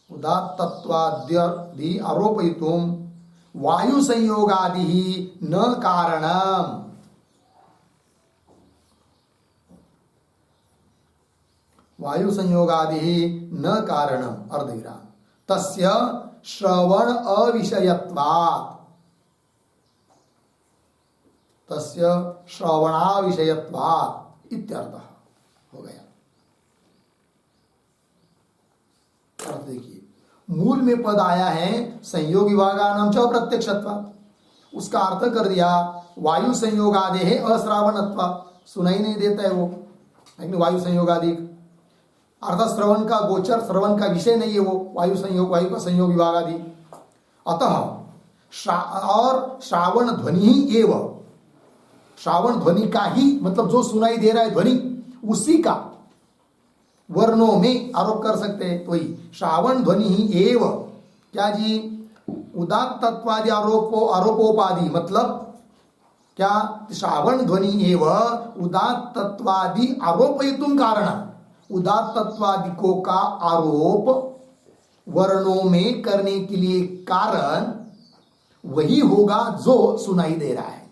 उदात्तत्वादि आरोपयितुम वायु संयोगादि न कारणम, वायु संयोगादि न कारणम अर्धविराम तस्य श्रवण अविषयत्वात्, तस्य श्रवणाविषयत्वात् इत्यर्थः हो गया। अर्थ देखिए, मूल में पद आया है संयोग विभागानाम च अप्रत्यक्षत्वात्, उसका अर्थ कर दिया वायु संयोगादेः अश्रावणत्वात्, सुनाई नहीं देता है वो, लेकिन वायु संयोगादि अर्थात श्रवण का गोचर, श्रवण का विषय नहीं है वो वायु संयोग, वायु का संयोग विभाग आदि। अतः और श्रावण ध्वनि ही एव, श्रावण ध्वनि का ही मतलब जो सुनाई दे रहा है ध्वनि, उसी का वर्णों में आरोप कर सकते हैं। तो वही श्रावण ध्वनि ही एव क्या जी, उदात्तत्वादि आरोपोपादि मतलब क्या, श्रावण ध्वनि एव उदात्तत्वादि आरोपयितुम कारण, उदात्तत्वादिकों का आरोप वर्णों में करने के लिए कारण वही होगा जो सुनाई दे रहा है।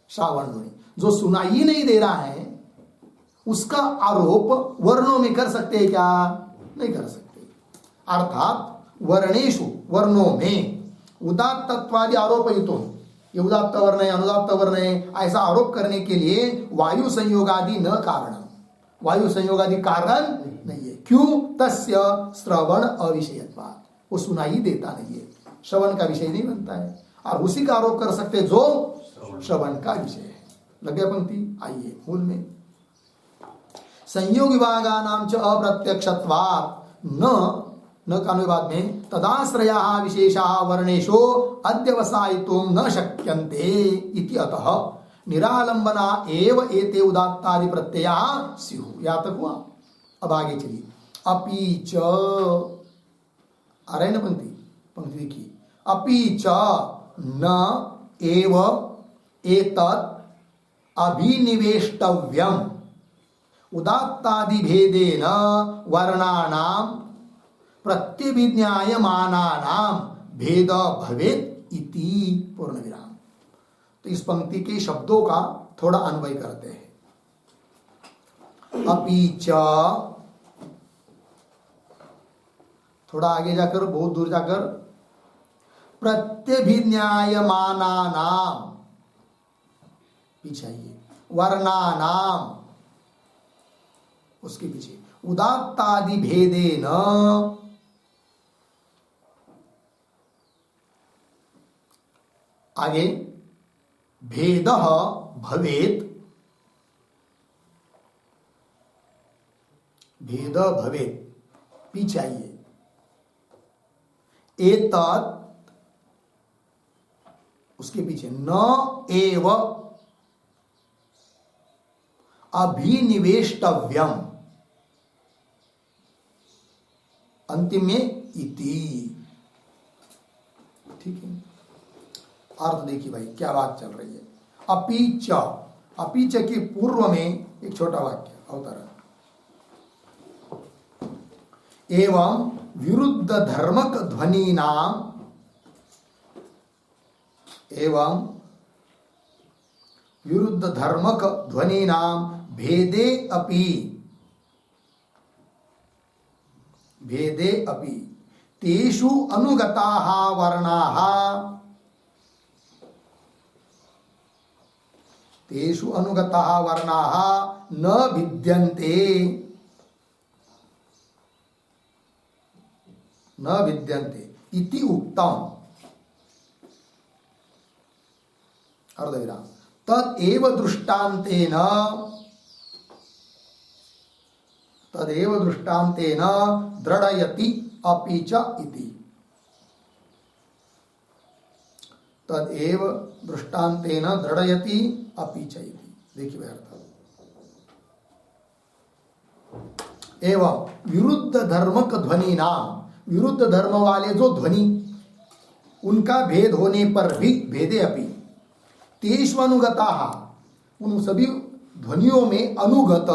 श्रावण ध्वनि जो सुनाई नहीं दे रहा है उसका आरोप वर्णों में कर सकते हैं क्या, नहीं कर सकते। अर्थात वर्णेषु वर्णों में उदात्तत्वादि आरोपयुक्तों, ये उदात्त वर्ण है अनुदात्त वर्ण है ऐसा आरोप करने के लिए वायु संयोगादि न कारण, वायु संयोगादि कारण नहीं है। क्यों, तस्य श्रवण अविषयत्वात्, वो सुनाई देता नहीं है, श्रवण का विषय नहीं बनता है, और उसी का आरोप कर सकते जो श्रवण का विषय है। लगे पंक्ति, आइए मूल में संयोग विभागानाम च अप्रत्यक्षत्वात् न कानुवाद में तदाश्रयाः विशेषाः वर्णेषु अध्यवसायितुं न शक्यन्ते इति अतः निरालंबना एव एते उदात्तादि प्रत्यया स्युः। या तक हुआ। अब आगे चलिए, अपि च, आ रहे न पंक्ति देखिए, अपि च न एव एतत् अभिनिवेष्टव्यम् उदात्तादि भेदेन वर्णानां प्रत्यभिज्ञायमानानां भेद भवेत् इति पूर्ण विराम। तो इस पंक्ति के शब्दों का थोड़ा अन्वय करते हैं। अपि च, थोड़ा आगे जाकर, बहुत दूर जाकर, प्रत्यभिज्ञायमानानां, पीछे आइए, वर्णानां उसके पीछे उदात्तादि भेदेन, आगे भेदः भवेत्, भेद भवेत्, पीछे आइए, एतत्, उसके पीछे न एव अभिनिवेष्टव्यम, अंतिम में इति। ठीक है, अर्थ देखिए भाई क्या बात चल रही है। अपीच, अपीच के पूर्व में एक छोटा वाक्य अवतरण, एवं विरुद्ध धर्मक ध्वनि नाम, एवं विरुद्ध धर्मक ध्वनि नाम भेदे अपि, भेदे अपि तेषु अनुगताः वर्णाः, तेषु अनुगताः वर्णाः न भिद्यन्ते, न भिद्यन्ते इति उक्तम्। अर्धविराम। तदेव दृष्टान्तेन, तदेव दृष्टान्तेन दृढयति अपि च इति, तदेव दृष्टान्तेन दृढयति अपि च इति। देखिए भाई अर्थ, एवं विरुद्ध धर्मक ध्वनि नाम, विरुद्ध धर्म वाले जो ध्वनि, उनका भेद होने पर भी भेदे अपि तेषु अनुगताः, उन सभी ध्वनियों में अनुगत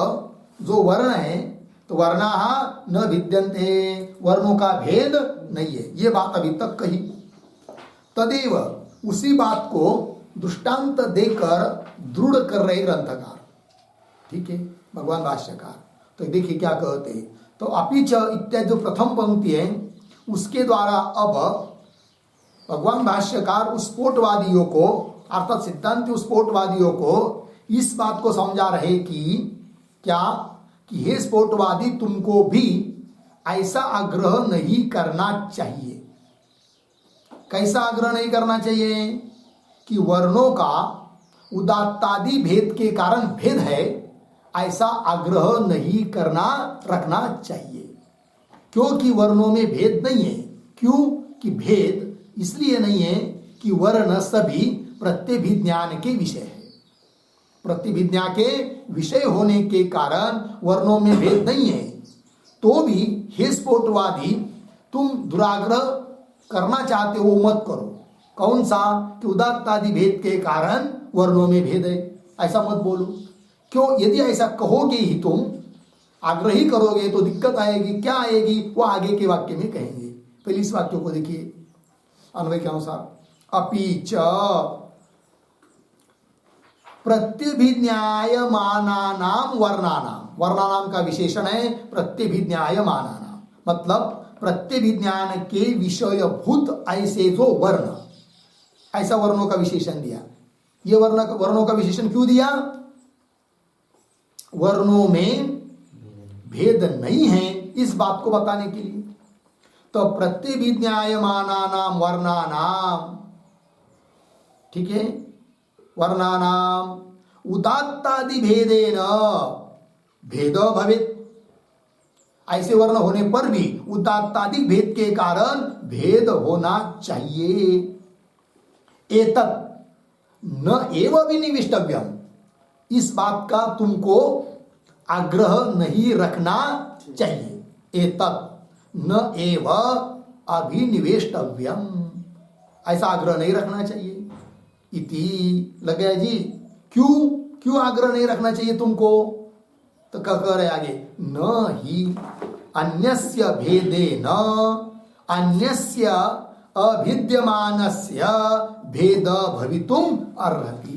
जो वर्ण है, तो वर्णाः न भिद्यन्ते, वर्णों का भेद नहीं है, ये बात अभी तक कही। तदेव, उसी बात को दृष्टांत देकर दृढ़ कर रहे ग्रंथकार, ठीक है, भगवान भाष्यकार। तो देखिए क्या कहते हैं, तो अपिच इत्यादि जो प्रथम पंक्ति है उसके द्वारा अब भगवान भाष्यकार उस स्फोटवादियों को, अर्थात सिद्धांति उस स्फोटवादियों को इस बात को समझा रहे कि क्या, कि हे स्फोटवादी, तुमको भी ऐसा आग्रह नहीं करना चाहिए। कैसा आग्रह नहीं करना चाहिए? कि वर्णों का उदात्तादि भेद के कारण भेद है, ऐसा आग्रह नहीं करना, रखना चाहिए। क्योंकि वर्णों में भेद नहीं है। क्यों कि भेद इसलिए नहीं है कि वर्ण सभी प्रत्यभिज्ञान के विषय है। प्रत्यभिज्ञा के विषय होने के कारण वर्णों में भेद नहीं है। तो भी हे स्फोटवादी, तुम दुराग्रह करना चाहते हो, मत करो। कौन सा? कि उदात्तादि भेद के कारण वर्णों में भेद है, ऐसा मत बोलो। क्यों? यदि ऐसा कहोगे ही, तुम आग्रही करोगे तो दिक्कत आएगी। क्या आएगी? वो आगे के वाक्य में कहेंगे। पहले इस वाक्य को देखिए अन्वय के अनुसार। अपीच प्रत्यभिज्ञायमानानाम वर्णानाम, वर्णानाम का विशेषण है प्रत्यभिज्ञायमानानाम, मतलब प्रत्यभिज्ञान के विषयभूत ऐसे जो वर्ण, ऐसा वर्णों का विशेषण दिया। ये वर्णों का विशेषण क्यों दिया? वर्णों में भेद नहीं है, इस बात को बताने के लिए। तो प्रत्यभिज्ञायमानानाम वर्णानाम, ठीक है, वर्णानाम उदात्तादि भेदेन भेद भवेत्, ऐसे वर्ण होने पर भी उदात्तादि भेद के कारण भेद होना चाहिए। एतत् न एव विनिविष्टव्यम, इस बात का तुमको आग्रह नहीं रखना चाहिए। एतत् न एव अभिनिवेष्टव्यम, ऐसा आग्रह नहीं रखना चाहिए। इति लग गया जी। क्यों आग्रह नहीं रखना चाहिए तुमको? तो क्या कह रहे आगे? न ही अन्यस्य भेदेन अन्यस्य अभिद्यमानस्य भेद भवितुम अर्हति।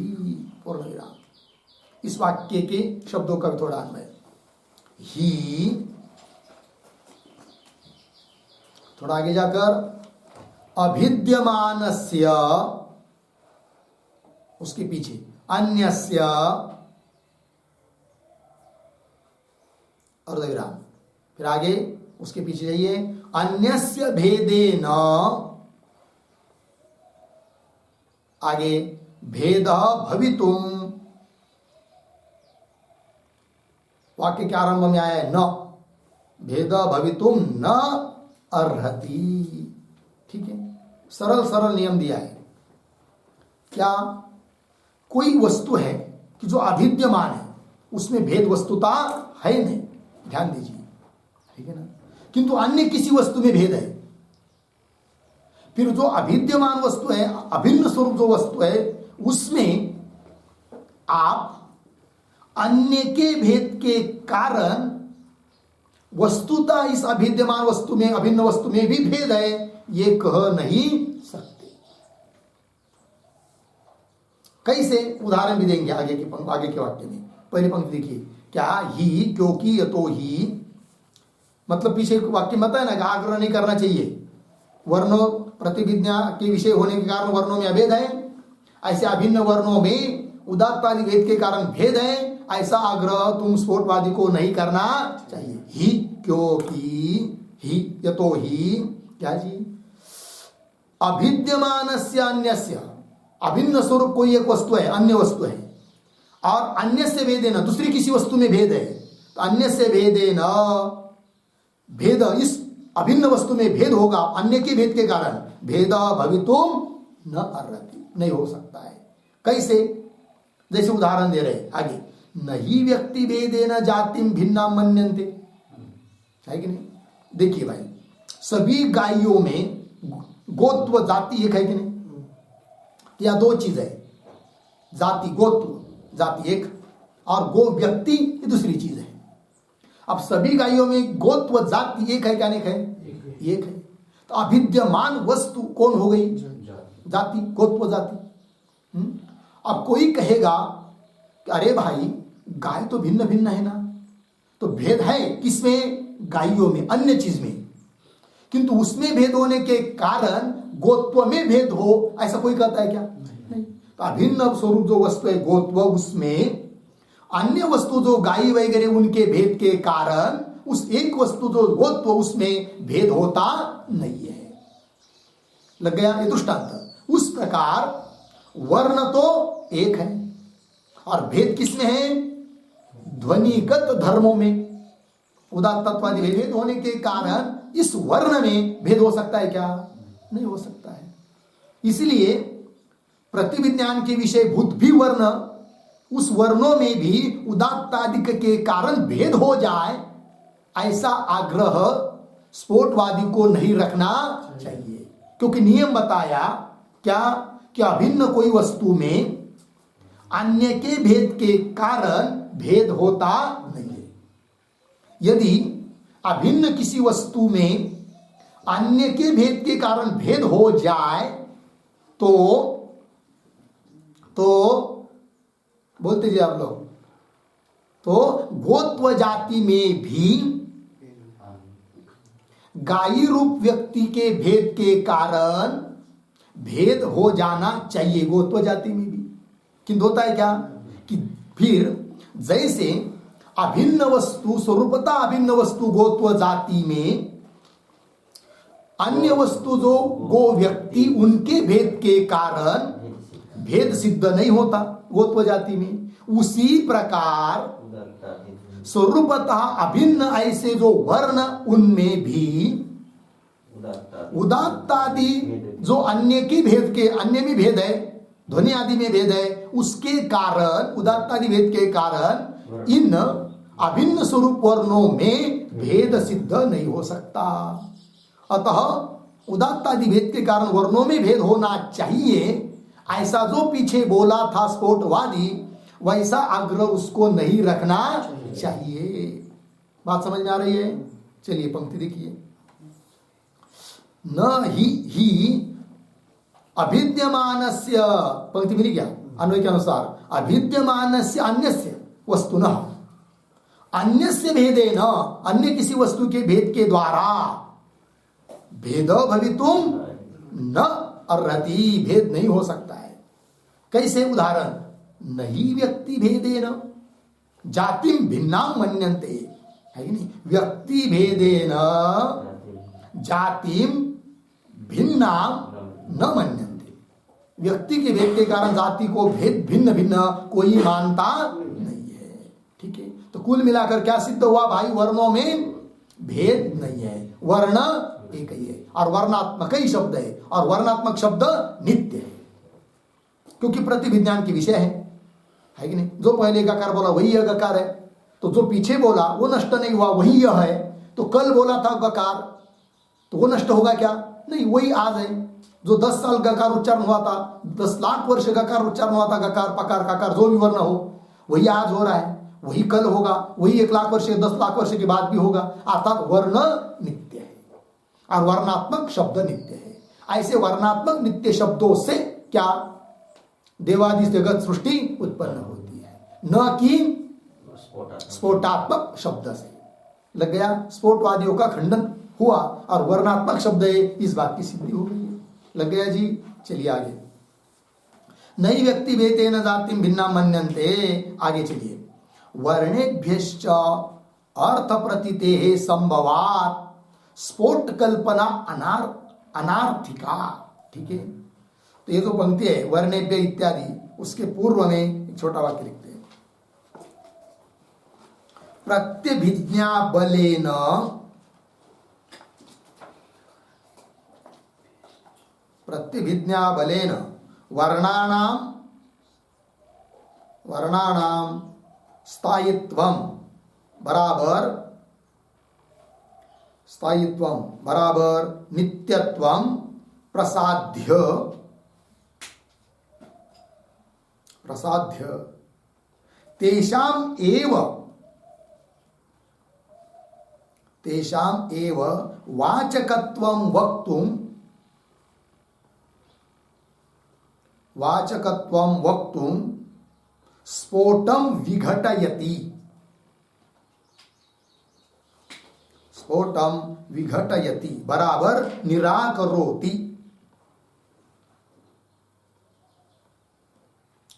पूर्ण विराम। इस वाक्य के शब्दों का भी थोड़ा अन्वय। ही, थोड़ा आगे जाकर अभिद्यमानस्य, उसके पीछे अन्यस्य अर्धविराम, फिर आगे उसके पीछे जाइए, अन्यस्य भेदेन, आगे भेद भवितुम, वाक्य के आरंभ में आया है न, भेद भवितुम न अर्हति। ठीक है, सरल सरल नियम दिया है। क्या कोई वस्तु है कि जो अभिद्यमान है, उसमें भेद वस्तुता है नहीं, ध्यान दीजिए, ठीक है ना, किंतु अन्य किसी वस्तु में भेद है। फिर जो अभिद्यमान वस्तु है, अभिन्न स्वरूप जो वस्तु है, उसमें आप अन्य के भेद के कारण वस्तुतः इस अभिद्यमान वस्तु में, अभिन्न वस्तु में भी भेद है, ये कह नहीं सकते। कैसे? उदाहरण भी देंगे आगे के वाक्य में। पहली पंक्ति देखिए, क्या ही, क्योंकि, यतो ही, मतलब पीछे वाक्य में है ना कि आग्रह नहीं करना चाहिए, वर्णों प्रतिविज्ञा के विषय होने के कारण वर्णों में अभेद है, ऐसे अभिन्न वर्णों में उदात्तादि भेद के कारण भेद है, ऐसा आग्रह तुम स्फोटवादी को नहीं करना चाहिए। ही, क्योंकि, ही, यतो ही, क्या जी, अभिद्यमानस्य अन्यस्य, अभिन्न स्वरूप कोई एक वस्तु है, अन्य वस्तु है, और अन्य से भेदेन, दूसरी किसी वस्तु में भेद है, तो अन्य से भेदेन, भेद, इस अभिन्न वस्तु में भेद होगा अन्य के भेद के कारण, भेद भवितुम न अर्हति, नहीं हो सकता है। कैसे? जैसे उदाहरण दे रहे आगे, नहीं व्यक्ति भेदेन जातिम भिन्ना मन्यन्ते, है कि नहीं? देखिए भाई, सभी गायों में गोत्व जाति एक है कि नहीं? या दो चीज है, जाति गोत्व जाति एक, और गो व्यक्ति ये दूसरी चीज है। अब सभी गायों में गोत्व जाति एक है क्या? नहीं है, एक है। तो अभिद्यमान वस्तु कौन हो गई? जाति, गोत्व जाति। अब कोई कहेगा कि अरे भाई गाय तो भिन्न भिन्न है ना, तो भेद है किसमें? गायों में, अन्य चीज में, किंतु उसमें भेद होने के कारण गोत्व में भेद हो, ऐसा कोई कहता है क्या? नहीं। तो अभिन्न स्वरूप जो वस्तु है गोत्व, उसमें अन्य वस्तु जो गाय वगैरह उनके भेद के कारण उस एक वस्तु जो गोत्व, उसमें भेद होता नहीं है। लग गया ये दृष्टांत। उस प्रकार वर्ण तो एक है और भेद किसमें है? ध्वनिगत धर्मों में। उदात्त तत्वादि भेद होने के कारण इस वर्ण में भेद हो सकता है क्या? नहीं हो सकता है। इसलिए प्रतिविज्ञान के विषय भूत भी वर्ण, उस वर्णों में भी उदात्तादिक के कारण भेद हो जाए, ऐसा आग्रह स्फोटवादी को नहीं रखना चाहिए। क्योंकि नियम बताया क्या कि अभिन्न कोई वस्तु में अन्य के भेद के कारण भेद होता नहीं है। यदि अभिन्न किसी वस्तु में अन्य के भेद के कारण भेद हो जाए तो बोलते जी आप लोग, तो गोत्व जाति में भी गायी रूप व्यक्ति के भेद के कारण भेद हो जाना चाहिए, गोत्व जाति में भी। किंतु होता है क्या कि फिर जैसे अभिन्न वस्तु, स्वरूपता अभिन्न वस्तु गोत्व जाति में, अन्य वस्तु जो गो व्यक्ति उनके भेद के कारण भेद सिद्ध नहीं होता गोत्व जाति में, उसी प्रकार स्वरूपतः अभिन्न ऐसे जो वर्ण उनमें भी उदात्तादि जो अन्य के भेद के, अन्य में भेद है, ध्वनि आदि में भेद है, उसके कारण, उदात्तादि भेद के कारण इन अभिन्न स्वरूप वर्णों में भेद सिद्ध नहीं हो सकता। अतः उदात्तादि भेद के कारण वर्णों में भेद होना चाहिए, ऐसा जो पीछे बोला था स्फोटवादी, वैसा आग्रह उसको नहीं रखना चाहिए। बात समझ में आ रही है? चलिए पंक्ति देखिए, न ही अभिद्यमानस्य, पंक्ति मिली क्या? अन्वय के अनुसार अभिद्यमानस्य अन्यस्य वस्तुनः, अन्यस्य भेदेन, अन्य किसी वस्तु के भेद के द्वारा भेद भवितुम न अर्हति, भेद नहीं हो सकता है। कैसे? उदाहरण, नहीं व्यक्ति भेदेन जातिम भिन्नाम मन्यन्ते, है कि नहीं? व्यक्ति भेदेन जातिम भिन्नाम न मन्यन्ते। व्यक्ति के भेद के कारण जाति को भेद भिन्न भिन्न कोई मानता नहीं है। ठीक है, तो कुल मिलाकर क्या सिद्ध हुआ भाई? वर्णों में भेद नहीं है, वर्ण एक ही है और वर्णात्मक ही शब्द है, और वर्णात्मक शब्द नित्य है क्योंकि प्रतिविज्ञान के विषय है कि नहीं? जो पहले गकार बोला वही यह गकार है, तो जो पीछे बोला वो नष्ट नहीं हुआ, वही यह है। तो कल बोला था गकार, तो वो नष्ट होगा क्या? नहीं, वही आज है। जो 10 साल गकार उच्चारण हुआ था, 10 लाख वर्ष गकार उच्चारण हुआ था, गकार पकार काकार जो भी वर्ण हो, वही आज हो रहा है, वही कल होगा, वही 1 लाख वर्ष 10 लाख वर्ष के बाद भी होगा। अर्थात वर्ण नित्य है और वर्णात्मक शब्द नित्य है। ऐसे वर्णात्मक नित्य शब्दों से क्या देवादि जगत सृष्टि उत्पन्न होती है, न कि स्फोटात्मक शब्द से। लग गया? स्फोटवादियों का खंडन हुआ और वर्णात्मक शब्द है, इस बात की सिद्धि हो गई है। लग गया जी? चलिए आगे। नई व्यक्ति भेदेन जातिम भिन्ना मन्यन्ते। आगे चलिए। वर्णेभ्यश्च अर्थ प्रतीतेः संभवात् स्फोट कल्पना अनार्थिका। ठीक है, तो ये जो पंक्ति है वर्णेभ्य इत्यादि, उसके पूर्व में एक छोटा वाक्य लिखते हैं। प्रत्यभिज्ञा बलेन वर्णानाम स्थायित्वम बराबर नित्यत्वम प्रसाद्य तेषाम एव वाचकत्वं वक्तुं स्फोटं विघटयति बराबर निराकरोति।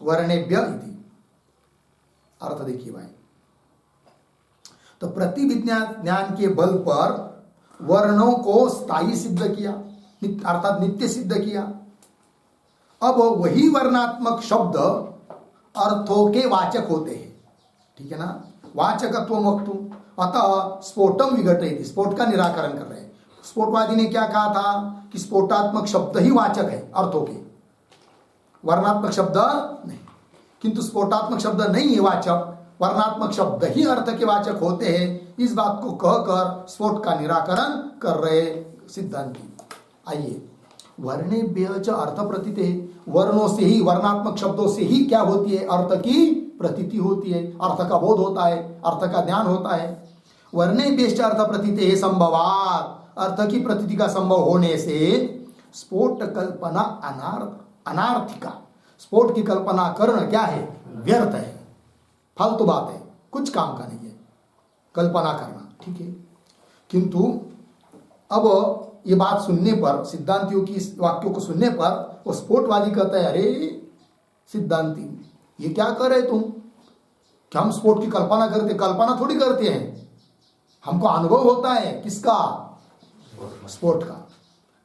वर्णेभ्य इति अर्थ देखिए भाई। तो प्रतिविज्ञान के बल पर वर्णों को स्थायी सिद्ध किया, अर्थात नित्य सिद्ध किया। अब वही वर्णात्मक शब्द अर्थों के वाचक होते हैं। ठीक है ना? वाचकत्व वक्तुम, अतः स्फोटम विघटयति, स्फोट का निराकरण कर रहे हैं। स्फोटवादी ने क्या कहा था कि स्फोटात्मक शब्द ही वाचक है अर्थों के, वर्णात्मक शब्द नहीं। किंतु स्फोटात्मक शब्द नहीं है वाचक, वर्णात्मक शब्द ही अर्थ के वाचक होते हैं। इस बात को कहकर स्फोट का निराकरण कर रहे सिद्धांती। आइए, वर्णेभ्य च अर्थ प्रतीते, वर्णों से ही, वर्णात्मक शब्दों से ही क्या होती है? अर्थ की प्रतीति होती है, अर्थ का बोध होता है, अर्थ का ज्ञान होता है। वर्णेभ्य च अर्थ प्रतीते संभवात्, अर्थ की प्रतीति का संभव होने से स्फोट कल्पना अनार्थिका, स्फोट की कल्पना करना क्या है? व्यर्थ है, फालतू बात है, कुछ काम का नहीं है कल्पना करना। ठीक है, किंतु अब ये बात सुनने पर, सिद्धांतियों की इस वाक्यों को सुनने पर वो स्फोटवादी कहता है, अरे सिद्धांती ये क्या कर रहे तुम? क्या हम स्फोट की कल्पना करते? कल्पना थोड़ी करते हैं, हमको अनुभव होता है। किसका? स्फोट का।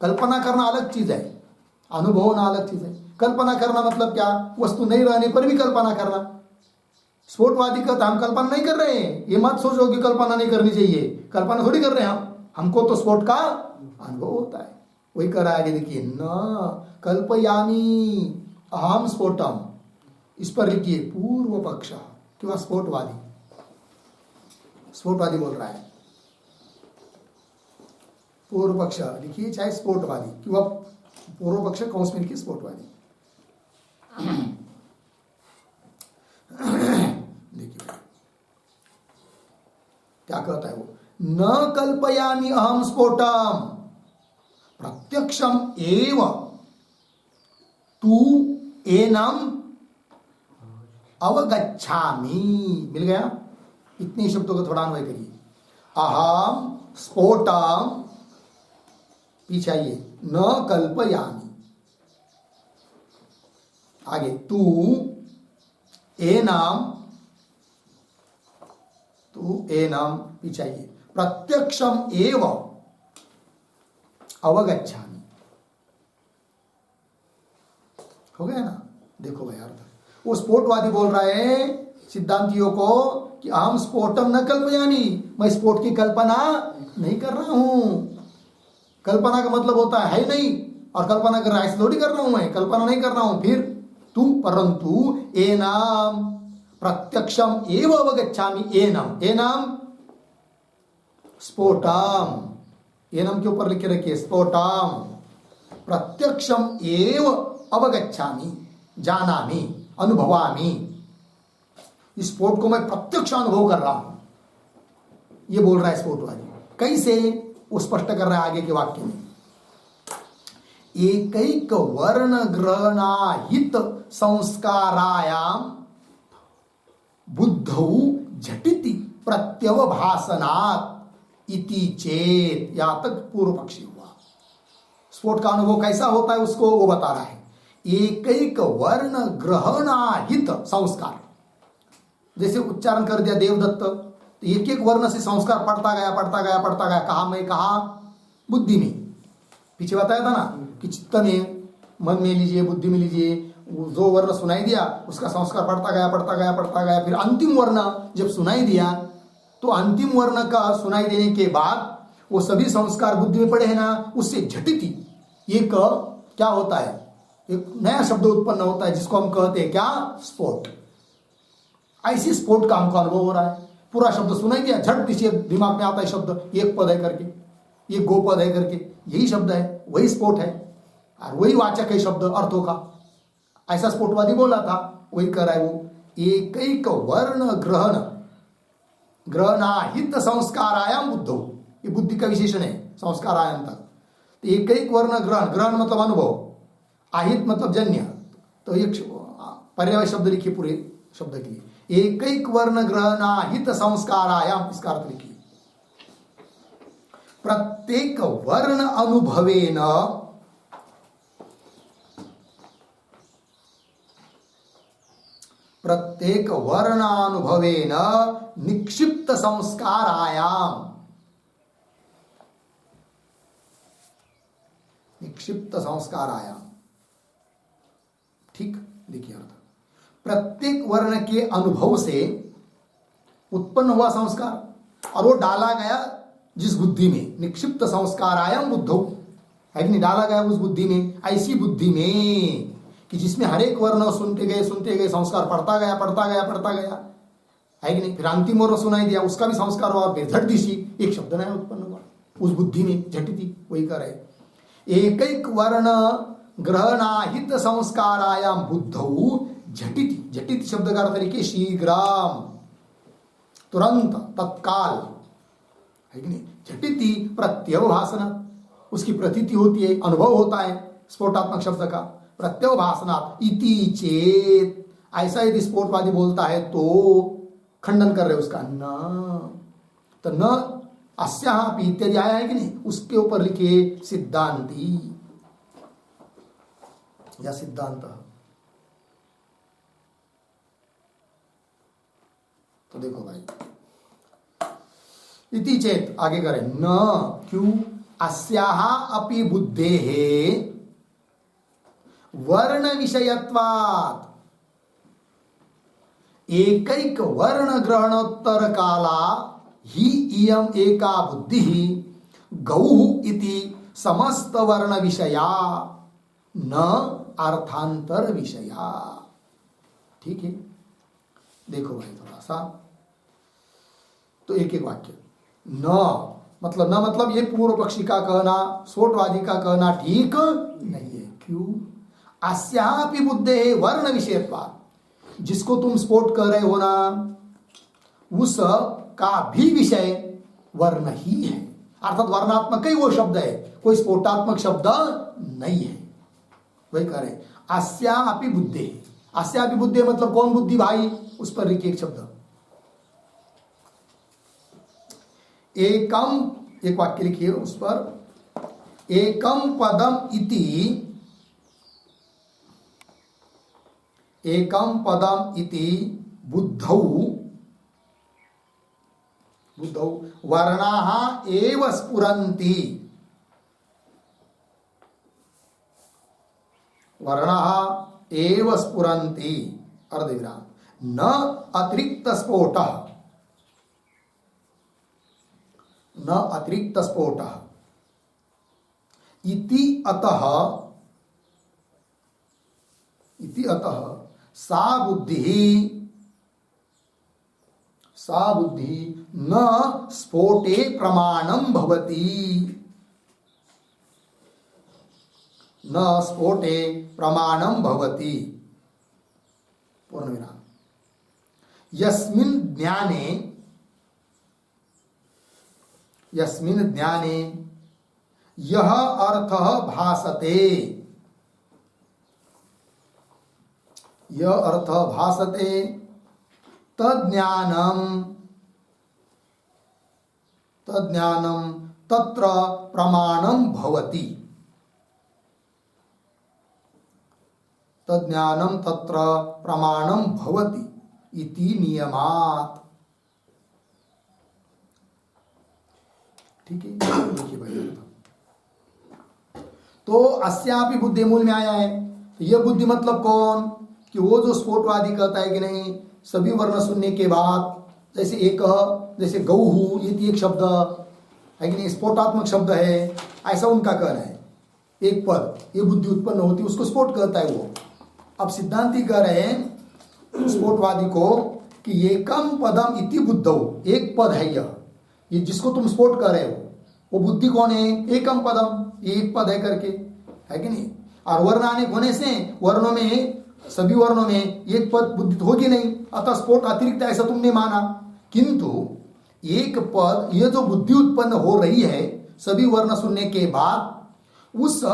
कल्पना करना अलग चीज है, अनुभव होना अलग चीज है। कल्पना करना मतलब क्या? वस्तु नहीं रहने पर भी कल्पना करना। स्फोटवादी कहता हम कल्पना नहीं कर रहे हैं, ये मत सोचो कि कल्पना नहीं करनी चाहिए, कल्पना थोड़ी कर रहे हैं हमको तो स्फोट का अनुभव होता है। वही कर रहा है, देखिए, न कल्पयामी अहम स्फोटम, इस पर लिखिए पूर्व पक्ष किंवा स्फोटवादी बोल रहा है। पूर्व पक्ष लिखिए, चाहे स्फोटवादी किंवा पूर्व पक्ष कौंस में लिखिए स्फोटवादी। देखिए क्या कहता है वो, न कल्पयामि अहम स्फोटम प्रत्यक्षम एव तू एनम अवगच्छामि। मिल गया? इतने शब्दों का थोड़ा अन्वय करिए। अहम स्फोटम, पीछे आइए, न कल्पयामि, आगे तू एनम तो एनम भी चाहिए। प्रत्यक्षम एव अवगच्छामि, हो गया ना। देखो भाई अर्थ, वो स्फोटवादी बोल रहा है सिद्धांतियों को कि अहम स्फोटम न कल्पयामि, मैं स्फोट की कल्पना नहीं कर रहा हूं। कल्पना का मतलब होता है नहीं, और कल्पना कर रहा है ऐसे थोड़ी कर रहा हूं, मैं कल्पना नहीं कर रहा हूं। फिर तू परंतु एनाम प्रत्यक्षम एव अवगच्छामि, एनाम स्फोटम, एनम के ऊपर लिखे रखिए स्फोटम, प्रत्यक्षम एव अवगच्छामि, जानामि, अनुभवामि। इस स्फोट को मैं प्रत्यक्ष अनुभव कर रहा हूं, ये बोल रहा है स्फोटवादी। कैसे, वो स्पष्ट कर रहा है आगे के वाक्य में। एकैक वर्ण ग्रहणाहित संस्कारायाम बुद्धौ झटिति प्रत्यवभासनात् इति चेत। यहां तक पूर्व पक्षी हुआ। स्फोट का अनुभव कैसा होता है उसको वो बता रहा है। एकैक वर्ण ग्रहणाहित संस्कार, जैसे उच्चारण कर दिया देवदत्त, तो एक एक वर्ण से संस्कार पढ़ता गया पढ़ता गया पढ़ता गया। कहा मैं, कहा बुद्धि में, पीछे बताया था ना कि चित्त में, मन में लीजिए, बुद्धि में लीजिए, जो वर्ण सुनाई दिया उसका संस्कार पढ़ता गया पढ़ता गया पढ़ता गया। फिर अंतिम वर्ण जब सुनाई दिया तो अंतिम वर्ण का सुनाई देने के बाद वो सभी संस्कार बुद्धि में पड़े हैं ना, उससे झटिति एक क्या होता है, एक नया शब्द उत्पन्न होता है जिसको हम कहते हैं क्या, स्फोट। ऐसी स्फोट का हमको अनुभव हो रहा है। पूरा शब्द सुनाई दिया, झट पीछे दिमाग में आता है शब्द, एक पद है करके, एक गोपद है करके, यही शब्द है, वही स्फोट है और वही वाचक है शब्द अर्थों का। ऐसा स्फोटवादी बोला था, वही कर रहा है वो। एक वर्ण ग्रहणाहित संस्कारायाम बुद्धौ, ये बुद्धि का विशेषण है संस्कारायाम तक। तो एक वर्ण ग्रहण मतलब अनुभव, आहित मतलब जन्य, तो एक पर्याय शब्द लिखिए पूरे शब्द के लिए। एक वर्ण ग्रहणाहित संस्कारायाम, इसका अर्थ लिखिए प्रत्येक वर्ण अनुभवेन प्रत्येक वर्णानुभवेन निक्षिप्त संस्कारायाम, निक्षिप्त संस्कारायाम, ठीक लिखिए अर्थ। प्रत्येक वर्ण के अनुभव से उत्पन्न हुआ संस्कार और वो डाला गया जिस बुद्धि में, निक्षिप्त संस्कारायाम बुद्धौ, है कि नहीं, डाला गया उस बुद्धि में। ऐसी बुद्धि में कि जिसमें हर एक वर्ण सुनते गए संस्कार पढ़ता गया पढ़ता गया पढ़ता गया, है कि नहीं। फिर अंतिम वर्ण सुनाई दिया, उसका भी संस्कार हुआ, फिर झट दिशी एक शब्द नया उत्पन्न हुआ उस बुद्धि में, झटिति, वही कर रहे। एक वर्ण ग्रहणाहित संस्कारायाम बुद्धौ झटिति, झटिति शब्द का अर्थ लिखिए शीघ्रम, तुरंत, तत्काल, है कि नहीं। झटिति प्रत्यवभासना, उसकी प्रतीति होती है, अनुभव होता है स्फोटात्मक शब्द का। प्रत्यवभासनात् इति चेत, ऐसा यदि स्फोटवादी बोलता है तो खंडन कर रहे उसका, न तो न अस्यापि इत्यादि आया है कि नहीं, उसके ऊपर लिखिए सिद्धांती या सिद्धांत। तो देखो भाई, इति चेत आगे करें, न क्यों, अस्याः अपि बुद्धेः वर्ण विषयत्वात् एकैक वर्ण ग्रहणोत्तर काला ही इयम एका बुद्धि गौः इति समस्त वर्ण विषया न अर्थांतर विषया। ठीक है, देखो भाई थोड़ा सा, तो एक एक वाक्य। न मतलब ये पूर्व पक्षी का कहना, स्फोटवादी का कहना ठीक नहीं है। क्यों, अस्यापि बुद्धे वर्ण विषयत्वात्, जिसको तुम स्फोट कह रहे हो ना, उस का भी विषय वर्ण ही है, अर्थात वर्णात्मक ही वो शब्द है, कोई स्फोटात्मक शब्द नहीं है। वही कह रहे अस्यापि बुद्धे, अस्यापि बुद्धे मतलब कौन बुद्धि भाई, उस पर लिखिए एक शब्द, एकम, एक वाक्य लिखिए उस पर, एकम पदम इति, एकम पदम इति बुद्धौ बुद्धौ वर्णाः एव स्फुरन्ति, वर्णाः एव स्फुरन्ति अर्धविराम, न अतिरिक्त स्फोटः, न अतिरिक्त स्फोटः इति अतः सा बुद्धि न स्फोटे प्रमाणं भवति, न स्फोटे प्रमाणं भवति पूर्णविराम। यस्मिन् ज्ञाने यह अर्थः भासते, यह अर्थ भासते तज्ज्ञानम् तत्र प्रमाणं भवति, तज्ज्ञानं तत्र प्रमाणं भवति इति नियमात्। ठीक है, देखिए भाई, तो अस्यापि बुद्धि मूल में आया है। तो यह बुद्धि मतलब कौन, कि वो जो स्फोटवादी कहता है कि नहीं सभी वर्ण सुनने के बाद, जैसे एक, जैसे गौहू, ये एक शब्द है कि नहीं स्फोटात्मक शब्द है, ऐसा उनका कहना है। एक पद ये बुद्धि उत्पन्न होती है, उसको स्फोट कहता है वो। अब सिद्धांती कह रहे हैं स्फोटवादी को कि एकम पदम इति बुद्धौ, एक पद है ये जिसको तुम स्फोट कर रहे हो, वो बुद्धि कौन है, एकम पदम, ये एक पद है करके, है कि नहीं। और वर्ण अनेक होने से वर्णों में, सभी वर्णों में एक पद बुद्धि होगी नहीं, अतः स्फोट अतिरिक्त ऐसा तुमने माना। किंतु एक पद, ये जो बुद्धि उत्पन्न हो रही है सभी वर्ण सुनने के बाद, उस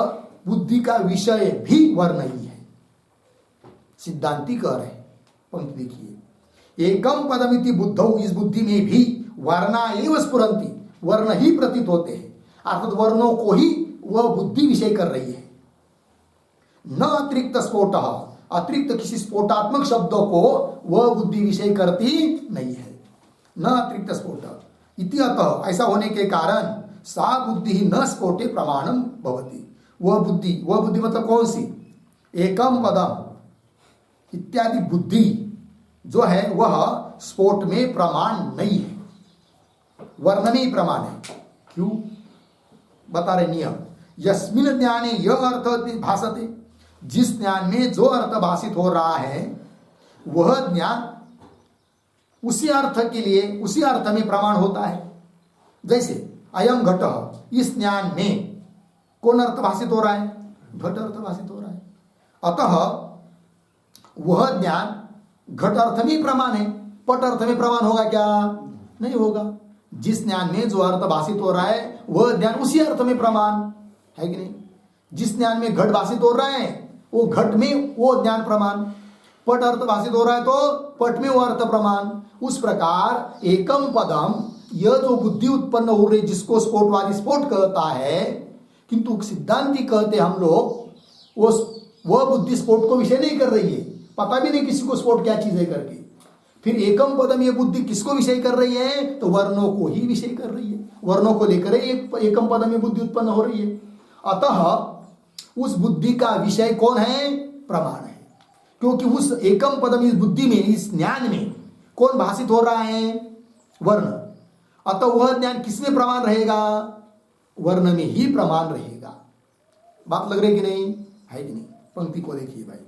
बुद्धि का विषय भी वर्ण ही है, सिद्धांती कह रहे हैं। पंक्ति देखिए, एकम पदमिति बुद्धौ, इस बुद्धि में भी वर्णा एव स्फुरन्ति, वर्ण ही प्रतीत होते हैं, अर्थात वर्णों को ही वह बुद्धि विषय कर रही है। न अतिरिक्त स्फोटः, अतिरिक्त किसी स्फोटात्मक शब्दों को वह बुद्धि विषय करती नहीं है। न अतिरिक्त स्फोट इति अतः, ऐसा होने के कारण सा बुद्धि न स्फोटे प्रमाणम भवति, वह बुद्धि मतलब कौन सी, एकम पदम इत्यादि बुद्धि जो है वह स्फोट में प्रमाण नहीं है, वर्ण में ही प्रमाण है। क्यों, बता रहे नियम। यस्मिन् ज्ञाने यह अर्थ भासते, जिस ज्ञान में जो अर्थ भाषित हो रहा है वह ज्ञान उसी अर्थ के लिए, उसी अर्थ में प्रमाण होता है। जैसे अयम घट, इस ज्ञान में कौन अर्थ भाषित हो रहा है, घट अर्थ भाषित हो रहा है, अतः वह ज्ञान घट अर्थ में प्रमाण है। पट अर्थ में प्रमाण होगा क्या, नहीं होगा। जिस ज्ञान में जो अर्थ भाषित हो रहा है वह ज्ञान उसी अर्थ में प्रमाण है कि नहीं। जिस ज्ञान में घट भाषित हो रहा है वो घट में वो ज्ञान प्रमाण, पट अर्थ भाषित हो रहा है तो पट में वो अर्थ प्रमाण। उस प्रकार एकम पदम, यह जो बुद्धि उत्पन्न हो रही जिसको स्फोटवादी स्फोट कहता है, किंतु सिद्धांती कहते हम लोग वह बुद्धि स्फोट को विषय नहीं कर रही है, पता भी नहीं किसी को स्फोट क्या चीज है करके। फिर एकम पदम ये बुद्धि किसको विषय कर रही है, तो वर्णों को ही विषय कर रही है, वर्णों को लेकर एकम पदम में बुद्धि उत्पन्न हो रही है। अतः उस बुद्धि का विषय कौन है, प्रमाण है। क्योंकि उस एकम पदम, इस बुद्धि में, इस ज्ञान में कौन भाषित हो रहा है, वर्ण। अतः वह ज्ञान किसमें प्रमाण रहेगा, वर्ण में ही प्रमाण रहेगा। बात लग रही कि नहीं, है कि नहीं। पंक्ति को देखिए भाई,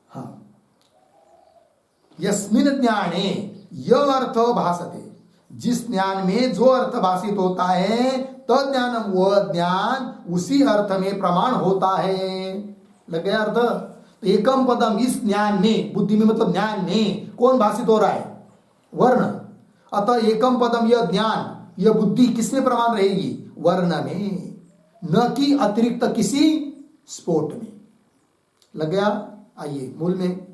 हाँ, यस्मिन् ज्ञाने यह अर्थ भासते, जिस ज्ञान में जो अर्थ भाषित होता है तद ज्ञानम, वह ज्ञान उसी अर्थ में प्रमाण होता है। लग गया अर्थ। तो एकम पदम, इस ज्ञान में, बुद्धि में मतलब ज्ञान में कौन भाषित हो रहा है, वर्ण। अतः एकम पदम, यह ज्ञान, यह बुद्धि किसमें प्रमाण रहेगी, वर्ण में, न कि अतिरिक्त किसी स्फोट में। लग गया। आइए मूल में,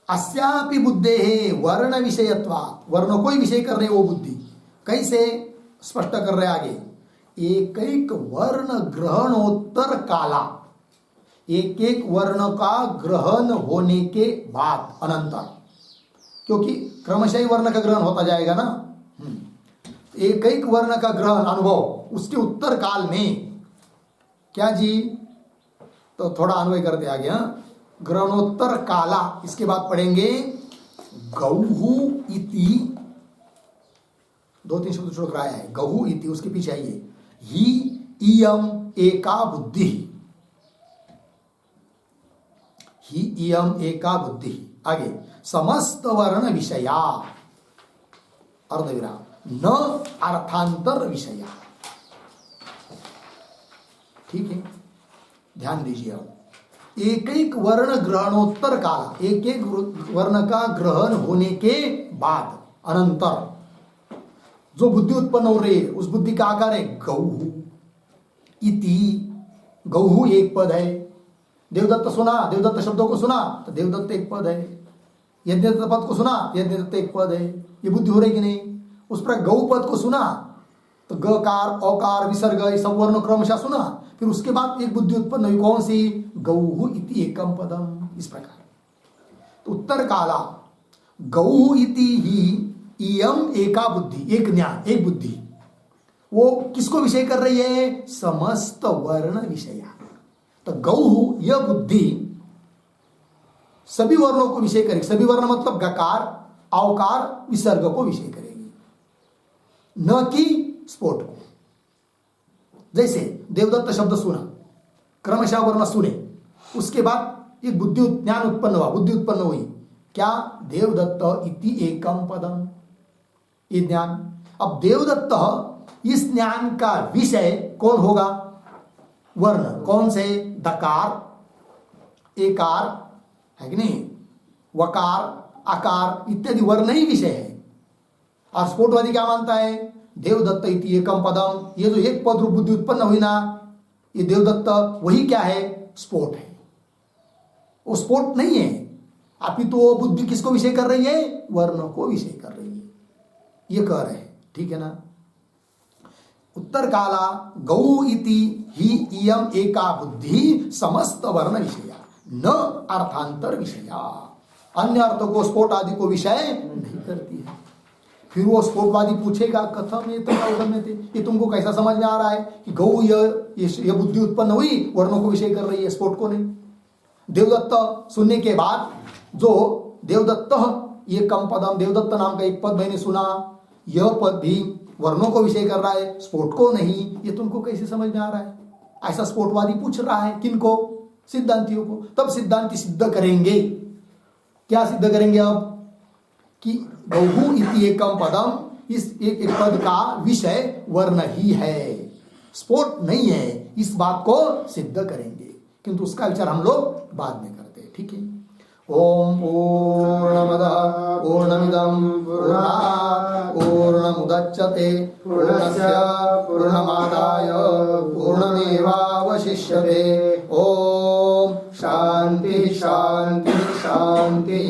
अस्यापि बुद्धेः वर्ण विषयत्वात्, वर्ण को ही विषय कर रहे वो बुद्धि। कैसे, स्पष्ट कर रहे आगे, एक एक वर्ण ग्रहणोत्तर काला, एक एक वर्ण का ग्रहण होने के बाद, अनंतर, क्योंकि क्रमशः ही वर्ण का ग्रहण होता जाएगा ना। एक एक वर्ण का ग्रहण अनुभव उसके उत्तर काल में क्या जी, तो थोड़ा अन्वय करते आगे। ग्रहणोत्तर काला, इसके बाद पढ़ेंगे गौहु इति, 2-3 शब्द छोड़ आया है। गौहु इति, उसके पीछे आइए, ही इयम एका बुद्धि, ही इयम एका बुद्धि। आगे समस्त वर्ण विषया, अर्धविराम, न अर्थांतर विषया। ठीक है, ध्यान दीजिए। अब एक एक वर्ण ग्रहणोत्तर काला, एक एक वर्ण का ग्रहण होने के बाद अनंतर जो बुद्धि उत्पन्न हो रही है उस बुद्धि का आकार है गौहु इति। गौहु एक पद है। देवदत्त सुना, देवदत्त शब्दों को सुना तो देवदत्त एक पद है। यज्ञदत्त पद को सुना, यज्ञदत्त एक पद है। ये बुद्धि हो रही कि नहीं? उस पर गौ पद को सुना तो गकार, औकार, विसर्ग, ये सब वर्ण क्रमशः सुना, फिर उसके बाद एक बुद्धि उत्पन्न हुई, कौन सी? गौहु इति एकम पदम। इस प्रकार तो उत्तर काला गौहु इति ही इयम एका बुद्धि, एक ज्ञान, एक बुद्धि। वो किसको विषय कर रही है? समस्त वर्ण विषया। तो गौहु यह बुद्धि सभी वर्णों को विषय करेगी। सभी वर्ण मतलब गकार, औकार, विसर्ग को विषय करेगी, न कि स्फोट को। जैसे देवदत्त शब्द सुना, क्रमशः वर्ण सुने, उसके बाद एक बुद्धि ज्ञान उत्पन्न हुआ, बुद्धि उत्पन्न हुई, क्या? देवदत्त इति एकम पदम, ये ज्ञान। अब देवदत्त, इस ज्ञान का विषय कौन होगा? वर्ण। कौन से? दकार, एकार है कि नहीं, वकार, आकार इत्यादि वर्ण ही विषय है। और स्फोटवादी क्या मानता है? देवदत्त इति एकम पदम, ये जो एक पद रूप बुद्धि उत्पन्न हुई ना, ये देवदत्त वही क्या है? स्फोट है। वो स्फोट नहीं है, अपितु वो बुद्धि किसको विषय कर रही है? वर्ण को विषय कर रही है, ये कह रहे हैं। ठीक है ना? उत्तर काला गौ इति ही इयम एका बुद्धि समस्त वर्ण विषया न अर्थांतर विषया। अन्य अर्थों को, स्फोट आदि को विषय नहीं करती है। फिर वो स्फोटवादी पूछेगा, कथम ये ये तुमको कैसा समझ में आ रहा है कि गौ ये बुद्धि उत्पन्न हुई, वर्णों को विषय कर रही है, स्फोट को नहीं। देवदत्त सुनने के बाद जो देवदत्त ये कम पदम, देवदत्त नाम का एक पद मैंने सुना, यह पद भी वर्णों को विषय कर रहा है, स्फोट को नहीं, ये तुमको कैसे समझ में आ रहा है? ऐसा स्फोटवादी पूछ रहा है। किनको? सिद्धांतियों को। तब सिद्धांति सिद्ध करेंगे, क्या सिद्ध करेंगे अब? कि गौहु इति एकम पदम, इस एक पद का विषय वर्ण ही है, स्फोट नहीं है। इस बात को सिद्ध करेंगे, किंतु उसका विचार हम लोग बाद में करते हैं। ठीक है? ओम पूर्णमदः पूर्णमिदं पूर्णात् पूर्णमुदच्यते पूर्णस्य पूर्णमादाय पूर्णमेवावशिष्यते। ओम शांति शांति शांति।